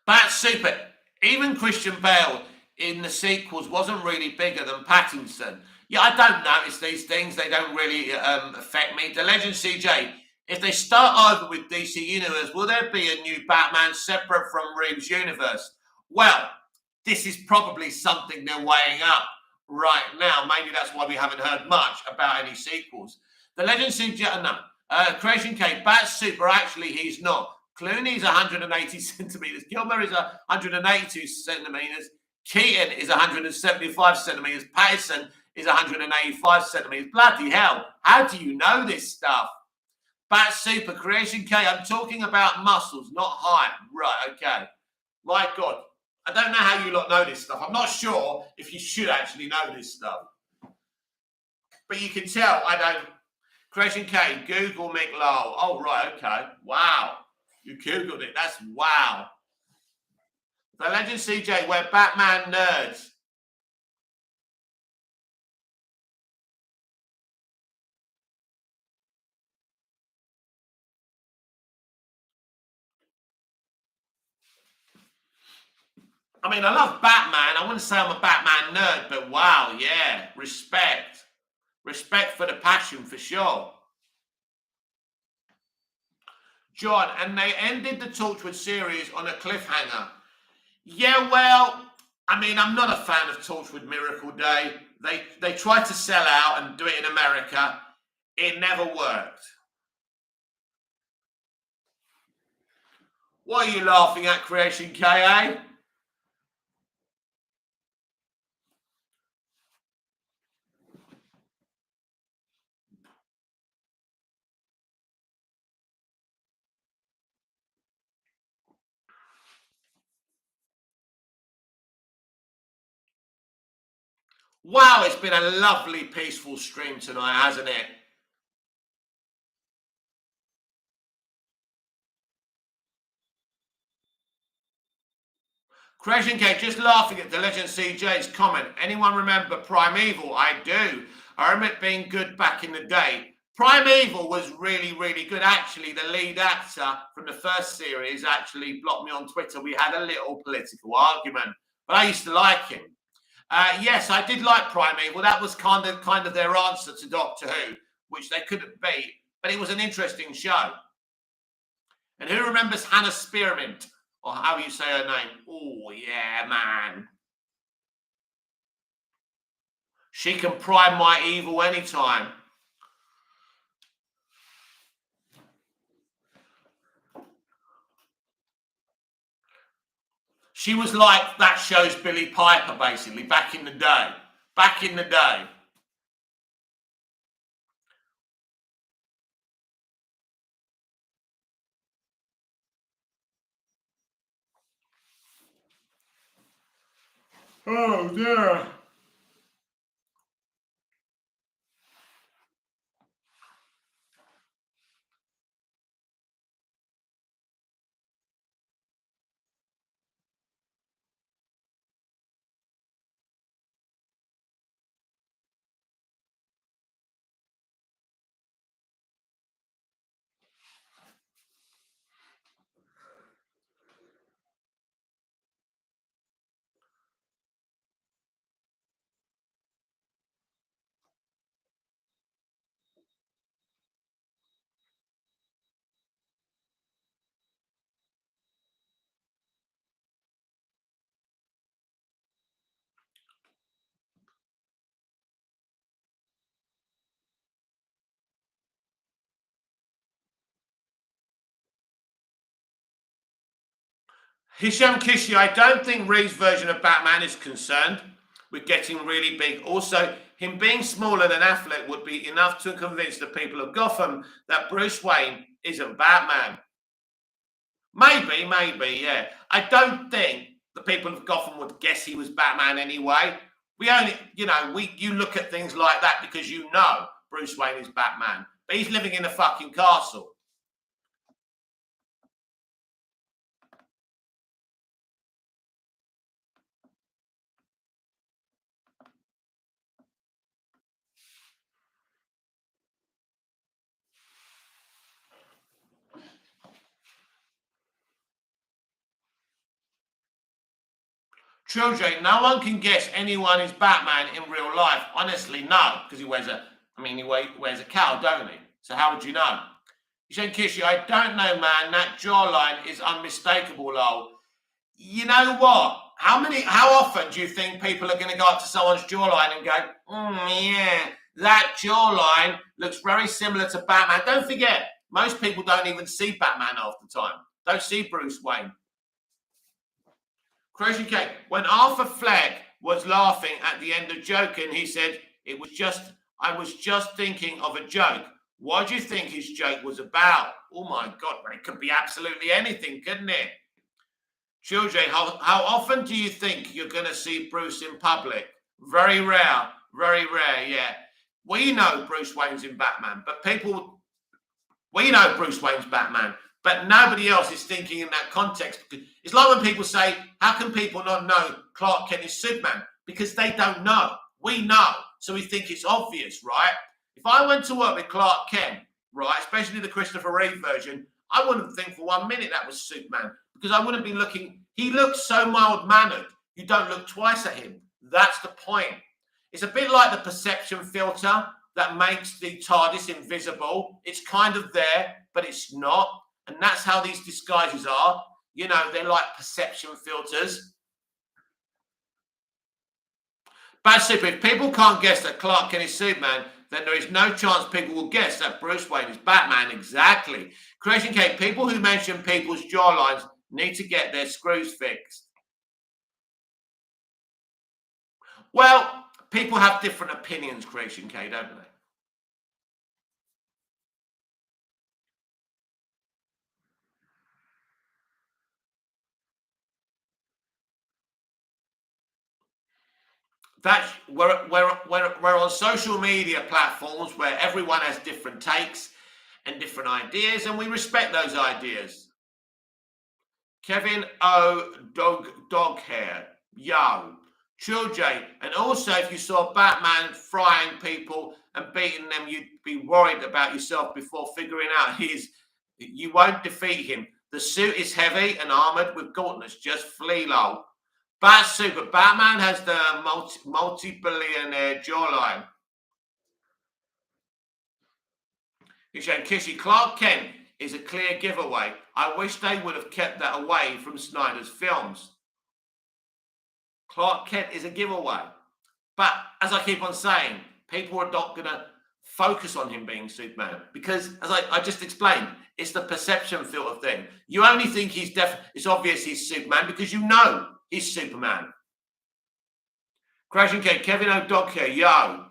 That's super. Even Christian Bale in the sequels wasn't really bigger than Pattinson. Yeah, I don't notice these things. They don't really affect me. The Legend CJ, if they start over with DC Universe, will there be a new Batman separate from Reeves' universe? Well, this is probably something they're weighing up right now. Maybe that's why we haven't heard much about any sequels. The Legend CJ, no. Creation K, Bat Super, actually, he's not. Clooney's 180 centimeters. Kilmer is 182 centimeters. Keaton is 175 centimeters. Patterson is 185 centimeters. Bloody hell. How do you know this stuff? Bat Super, Creation K. I'm talking about muscles, not height. Right, okay. My God. I don't know how you lot know this stuff. I'm not sure if you should actually know this stuff. But you can tell I don't. Creation K, Google Mick Lowell. Oh, right, okay. Wow. You Googled it. That's wow. The Legend CJ, we're Batman nerds. I mean, I love Batman. I wouldn't say I'm a Batman nerd, but wow, yeah. Respect. Respect for the passion, for sure. John, and they ended the Torchwood series on a cliffhanger. Yeah, well, I mean, I'm not a fan of Torchwood Miracle Day. They tried to sell out and do it in America. It never worked. What are you laughing at, Creation KA? Wow, it's been a lovely, peaceful stream tonight, hasn't it? Creation Cake, just laughing at the Legend CJ's comment. Anyone remember Primeval? I do. I remember it being good back in the day. Primeval was really, really good. Actually, the lead actor from the first series actually blocked me on Twitter. We had a little political argument, but I used to like him. Yes, I did like Primeval. That was kind of their answer to Doctor Who, which they couldn't beat. But it was an interesting show. And who remembers Hannah Spearmint, or how you say her name? Oh yeah, man. She can prime my evil anytime. She was like that show's Billie Piper, basically, back in the day. Back in the day. Oh, dear. Hisham Kishi, I don't think Reeves' version of Batman is concerned with getting really big. Also, him being smaller than Affleck would be enough to convince the people of Gotham that Bruce Wayne isn't Batman. Maybe, yeah. I don't think the people of Gotham would guess he was Batman anyway. We only, you look at things like that because you know Bruce Wayne is Batman, but he's living in a fucking castle. Trilogy, no one can guess anyone is Batman in real life. Honestly, no, because he wears a cowl, don't he? So how would you know? You said Kishi, I don't know, man. That jawline is unmistakable, lol. You know what? How often do you think people are going to go up to someone's jawline and go, yeah, that jawline looks very similar to Batman? Don't forget, most people don't even see Batman half the time. Don't see Bruce Wayne. Crazy Cake. When Arthur Fleck was laughing at the end of Joking, he said, I was just thinking of a joke. What do you think his joke was about? Oh my God, well, it could be absolutely anything, couldn't it? Children, how often do you think you're going to see Bruce in public? Very rare, yeah. We know Bruce Wayne's in Batman, but we know Bruce Wayne's Batman, but nobody else is thinking in that context. It's like when people say, how can people not know Clark Kent is Superman? Because they don't know. We know, so we think it's obvious, right? If I went to work with Clark Kent, right, especially the Christopher Reeve version, I wouldn't think for 1 minute that was Superman, because I wouldn't be looking. He looks so mild-mannered, you don't look twice at him. That's the point. It's a bit like the perception filter that makes the TARDIS invisible. It's kind of there, but it's not. And that's how these disguises are. They're like perception filters. Bad Super, if people can't guess that Clark Kent is Superman, then there is no chance people will guess that Bruce Wayne is Batman. Exactly. Creation Cake, people who mention people's jawlines need to get their screws fixed. Well, people have different opinions, Creation Cake, don't they? That's we're on social media platforms where everyone has different takes and different ideas, and we respect those ideas. Kevin O. Dog Hair. Yo. Chill J. And also, if you saw Batman frying people and beating them, you'd be worried about yourself before figuring out you won't defeat him. The suit is heavy and armored with gauntlets. Just flee low. Bat Super. Batman has the multi-billionaire jawline. You're saying Kissy Clark Kent is a clear giveaway. I wish they would have kept that away from Snyder's films. Clark Kent is a giveaway. But as I keep on saying, people are not going to focus on him being Superman because, as I just explained, it's the perception filter thing. You only think it's obvious he's Superman because you know he's Superman. Crashing Cake, Kevin O'Docker, yo.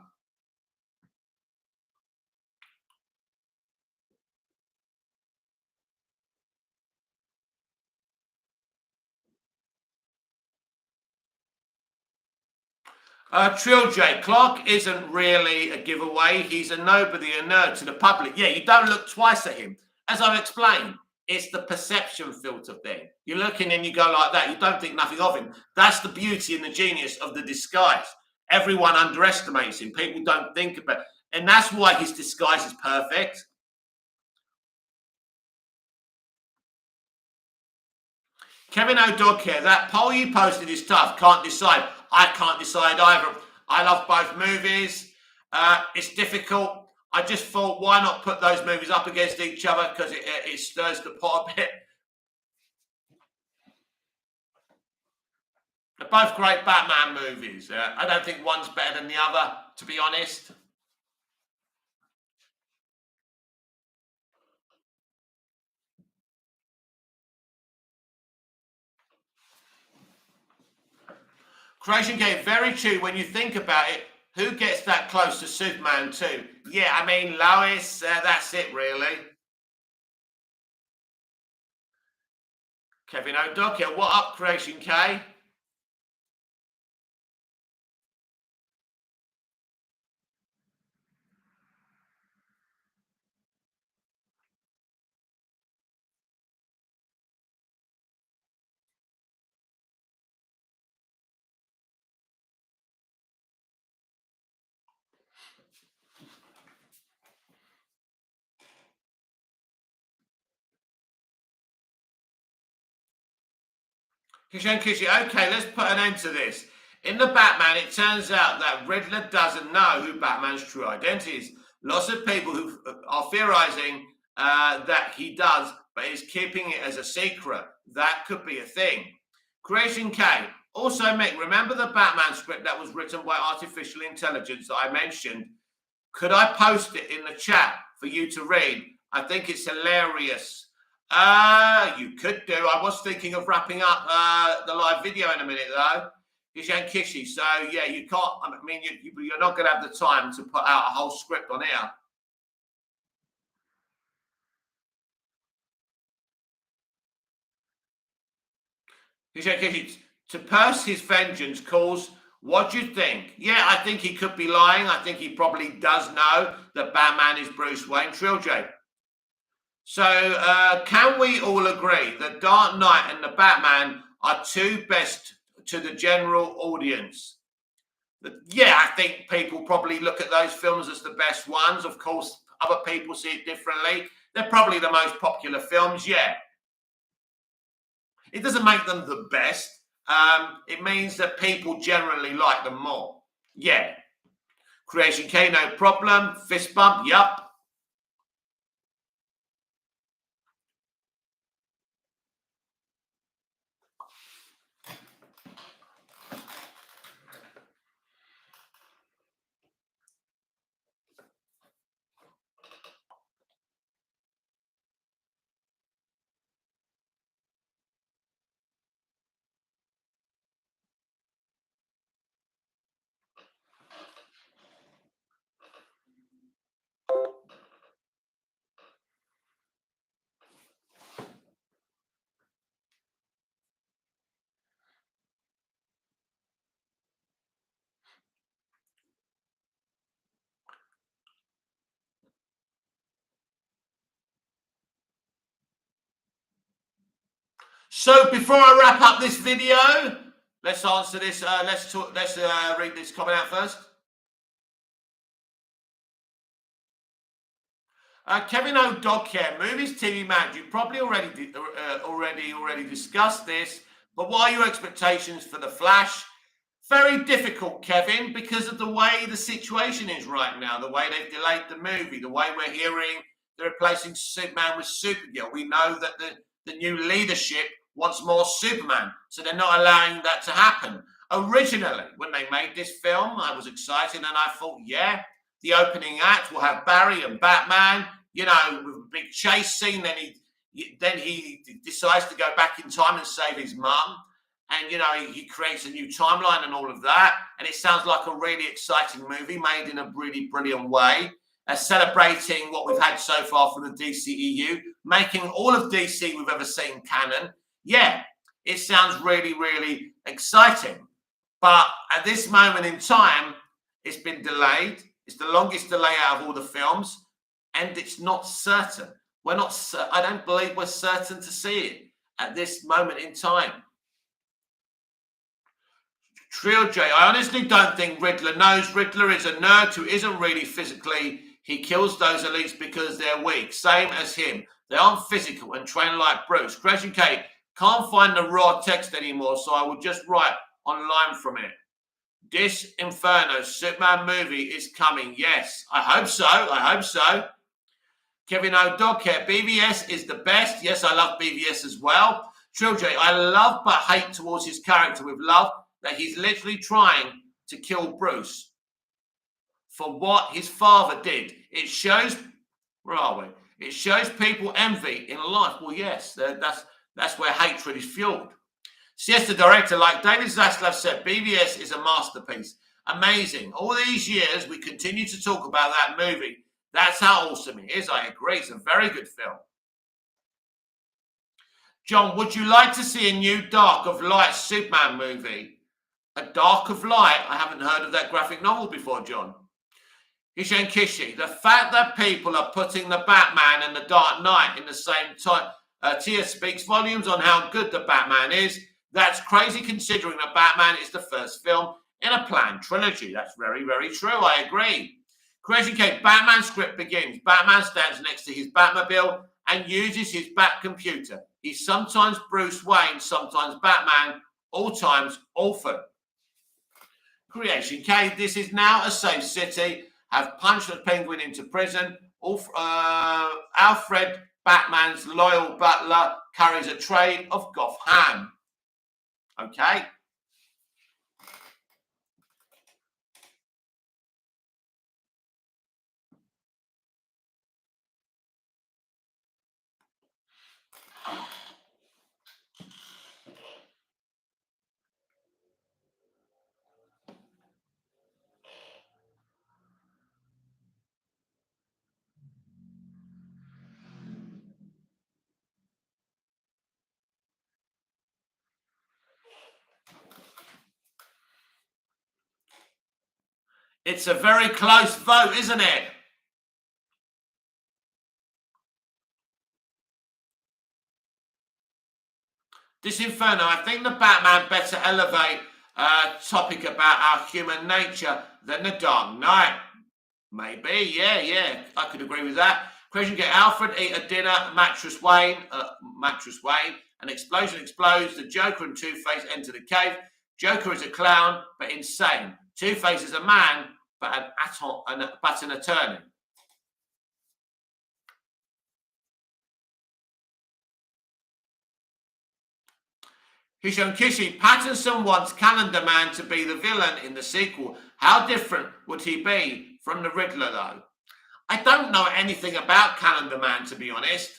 Trill J, Clark isn't really a giveaway. He's a nobody, a nerd to the public. Yeah, you don't look twice at him. As I've explained, it's the perception filter thing. You're looking and you go like that. You don't think nothing of him. That's the beauty and the genius of the disguise. Everyone underestimates him. People don't think about it. And that's why his disguise is perfect. Kevin O'Dogcare, that poll you posted is tough. Can't decide. I can't decide either. I love both movies. It's difficult. I just thought, why not put those movies up against each other because it stirs the pot a bit. They're both great Batman movies. I don't think one's better than the other, to be honest. Creation Game, very true. When you think about it, who gets that close to Superman 2? Yeah, I mean, Lois, that's it, really. Kevin O'Docker, what up, Creation K? Kishi, okay, let's put an end to this. In the Batman, it turns out that Riddler doesn't know who Batman's true identity is. Lots of people who are theorizing that he does, but is keeping it as a secret. That could be a thing. Creation K. Also, Mick, remember the Batman script that was written by artificial intelligence that I mentioned? Could I post it in the chat for you to read? I think it's hilarious. You could do. I was thinking of wrapping up the live video in a minute, though. Kishi. So, yeah, you can't. I mean, you're not going to have the time to put out a whole script on here. Kishi, to purse his vengeance calls. What do you think? Yeah, I think he could be lying. I think he probably does know that Batman is Bruce Wayne. Trill J. So, can we all agree that Dark Knight and the Batman are two best to the general audience? Yeah, I think people probably look at those films as the best ones. Of course, other people see it differently. They're probably the most popular films, yeah. It doesn't make them the best. It means that people generally like them more. Yeah. Creation K, no problem. Fist bump, yup. So before I wrap up this video, let's answer this. Let's read this comment out first. Kevin O'Dogcare, movies, TV match. You probably already discussed this, but what are your expectations for the Flash? Very difficult, Kevin, because of the way the situation is right now, the way they've delayed the movie, the way we're hearing they're replacing Superman with Supergirl. We know that the new leadership wants more Superman, so they're not allowing that to happen. Originally, when they made this film, I was excited and I thought, yeah, the opening act will have Barry and Batman, with a big chase scene. Then he decides to go back in time and save his mum. And, he creates a new timeline and all of that. And it sounds like a really exciting movie made in a really brilliant way, celebrating what we've had so far from the DCEU, making all of DC we've ever seen canon. Yeah, it sounds really, really exciting. But at this moment in time, it's been delayed. It's the longest delay out of all the films. And it's not certain. I don't believe we're certain to see it at this moment in time. Trill J, I honestly don't think Riddler knows. Riddler is a nerd who isn't really physically. He kills those elites because they're weak. Same as him. They aren't physical and train like Bruce. Creation K, can't find the raw text anymore, so I will just write online from it. This Inferno Superman movie is coming. Yes, I hope so. Kevin O'Dogcare, BVS is the best. Yes, I love BVS as well. Trill J, I love but hate towards his character with love that he's literally trying to kill Bruce for what his father did. It shows, where are we? It shows people envy in life. Well, yes, that's where hatred is fueled. Yes, the director, like David Zaslav said, BVS is a masterpiece. Amazing. All these years, we continue to talk about that movie. That's how awesome it is. I agree. It's a very good film. John, would you like to see a new Dark of Light Superman movie? A Dark of Light? I haven't heard of that graphic novel before, John. Hishan Kishi, the fact that people are putting the Batman and the Dark Knight in the same tier speaks volumes on how good the Batman is. That's crazy considering that Batman is the first film in a planned trilogy. That's very, very true. I agree. Creation K, Batman script begins. Batman stands next to his Batmobile and uses his Bat computer. He's sometimes Bruce Wayne, sometimes Batman, all times Alfred. Creation K, this is now a safe city. Have punched the Penguin into prison. Alfred, Batman's loyal butler, carries a tray of Gotham. Okay. It's a very close vote, isn't it? This Inferno, I think the Batman better elevate a topic about our human nature than the Dark Knight. Maybe, yeah, I could agree with that. Question: get Alfred eat a dinner, Mattress Wayne, an explosion explodes. The Joker and Two-Face enter the cave. Joker is a clown, but insane. Two-Face is a man, but an attorney. Hisham Kishi, Pattinson wants Calendar Man to be the villain in the sequel. How different would he be from the Riddler, though? I don't know anything about Calendar Man, to be honest.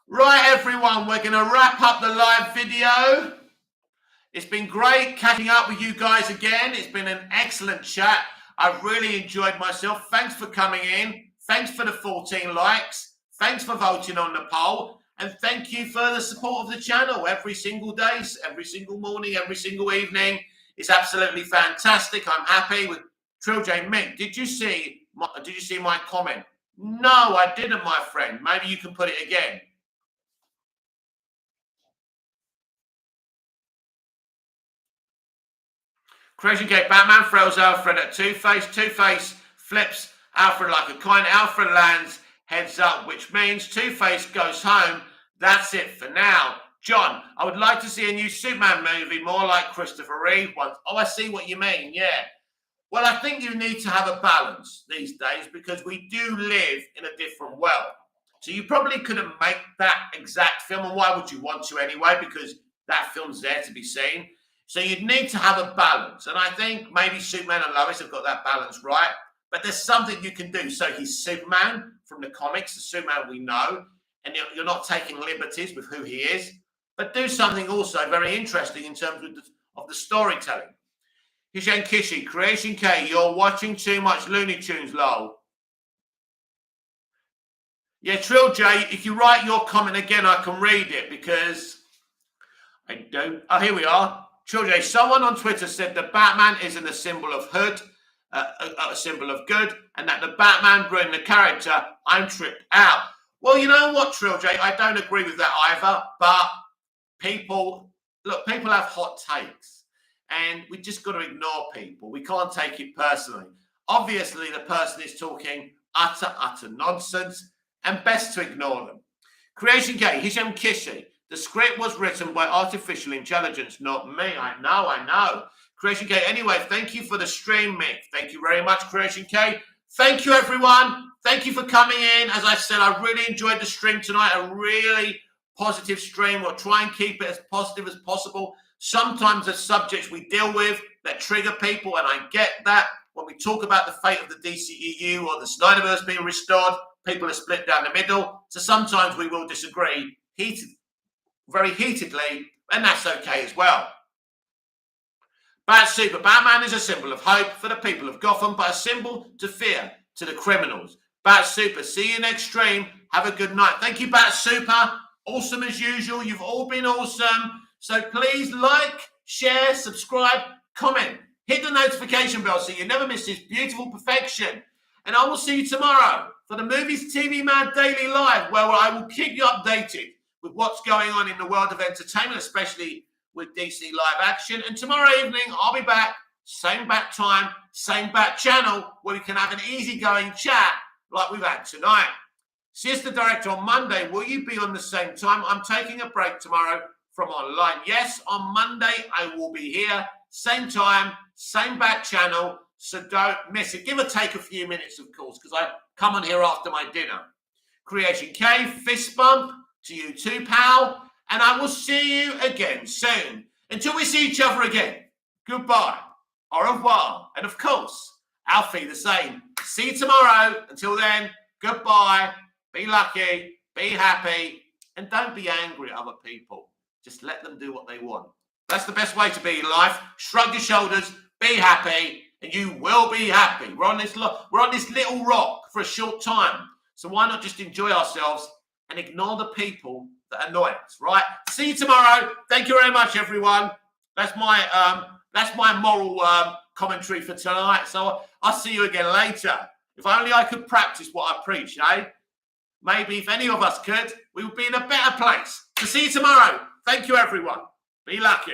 Right, everyone, we're going to wrap up the live video. It's been great catching up with you guys again. It's been an excellent chat. I've really enjoyed myself. Thanks for coming in. Thanks for the 14 likes. Thanks for voting on the poll. And thank you for the support of the channel every single day, every single morning, every single evening. It's absolutely fantastic. I'm happy with Trill J. Mick. Did you see my comment? No, I didn't, my friend. Maybe you can put it again. Creation Gate, Batman throws Alfred at Two-Face. Two-Face flips Alfred like a coin. Alfred lands heads up, which means Two-Face goes home. That's it for now. John, I would like to see a new Superman movie, more like Christopher Reeve once. Oh, I see what you mean, yeah. Well, I think you need to have a balance these days because we do live in a different world. So you probably couldn't make that exact film, and why would you want to anyway? Because that film's there to be seen. So you'd need to have a balance. And I think maybe Superman and Lois have got that balance right. But there's something you can do. So he's Superman from the comics, the Superman we know. And you're not taking liberties with who he is. But do something also very interesting in terms of the storytelling. Hishan Kishi, Creation K, you're watching too much Looney Tunes, lol. Yeah, Trill J, if you write your comment again, I can read it because I don't. Oh, here we are. Trill J, someone on Twitter said the Batman isn't a symbol of hood, a symbol of good, and that the Batman ruined the character. I'm tripped out. Well, you know what, Trill J, I don't agree with that either, but people have hot takes, and we just got to ignore people. We can't take it personally. Obviously, the person is talking utter nonsense, and best to ignore them. Creation K, Hisham Kishi, the script was written by artificial intelligence, not me. I know. Creation K, anyway, thank you for the stream, Mick. Thank you very much, Creation K. Thank you, everyone. Thank you for coming in. As I said, I really enjoyed the stream tonight. A really positive stream. We'll try and keep it as positive as possible. Sometimes there's subjects we deal with that trigger people, and I get that. when we talk about the fate of the DCEU or the Snyderverse being restored, people are split down the middle. So sometimes we will disagree very heatedly, and that's okay as well. Batman is a symbol of hope for the people of Gotham, but a symbol to fear to the criminals. Bat Super, see you next stream. Have a good night. Thank you, Bat Super. Awesome as usual. You've all been awesome. So please like, share, subscribe, comment. Hit the notification bell so you never miss this beautiful perfection. And I will see you tomorrow for the Movies TV Man Daily Live, where I will keep you updated with what's going on in the world of entertainment, especially with DC live action. And tomorrow evening, I'll be back, same bat time, same bat channel, where we can have an easygoing chat like we've had tonight. Sister Director, on Monday, will you be on the same time? I'm taking a break tomorrow from online. Yes, on Monday, I will be here, same time, same bat channel, so don't miss it. Give or take a few minutes, of course, because I come on here after my dinner. Creation K, fist bump to you too, pal. And I will see you again soon. Until we see each other again, goodbye, au revoir, and of course, Alfie the same. See you tomorrow. Until then, goodbye, be lucky, be happy, and don't be angry at other people. Just let them do what they want. That's the best way to be in life. Shrug your shoulders, be happy, and you will be happy. We're on this little rock for a short time, so why not just enjoy ourselves and ignore the people that annoy us, right? See you tomorrow. Thank you very much, everyone. That's my moral commentary for tonight. So I'll see you again later. If only I could practice what I preach, eh? Maybe if any of us could, we would be in a better place. So see you tomorrow. Thank you, everyone. Be lucky.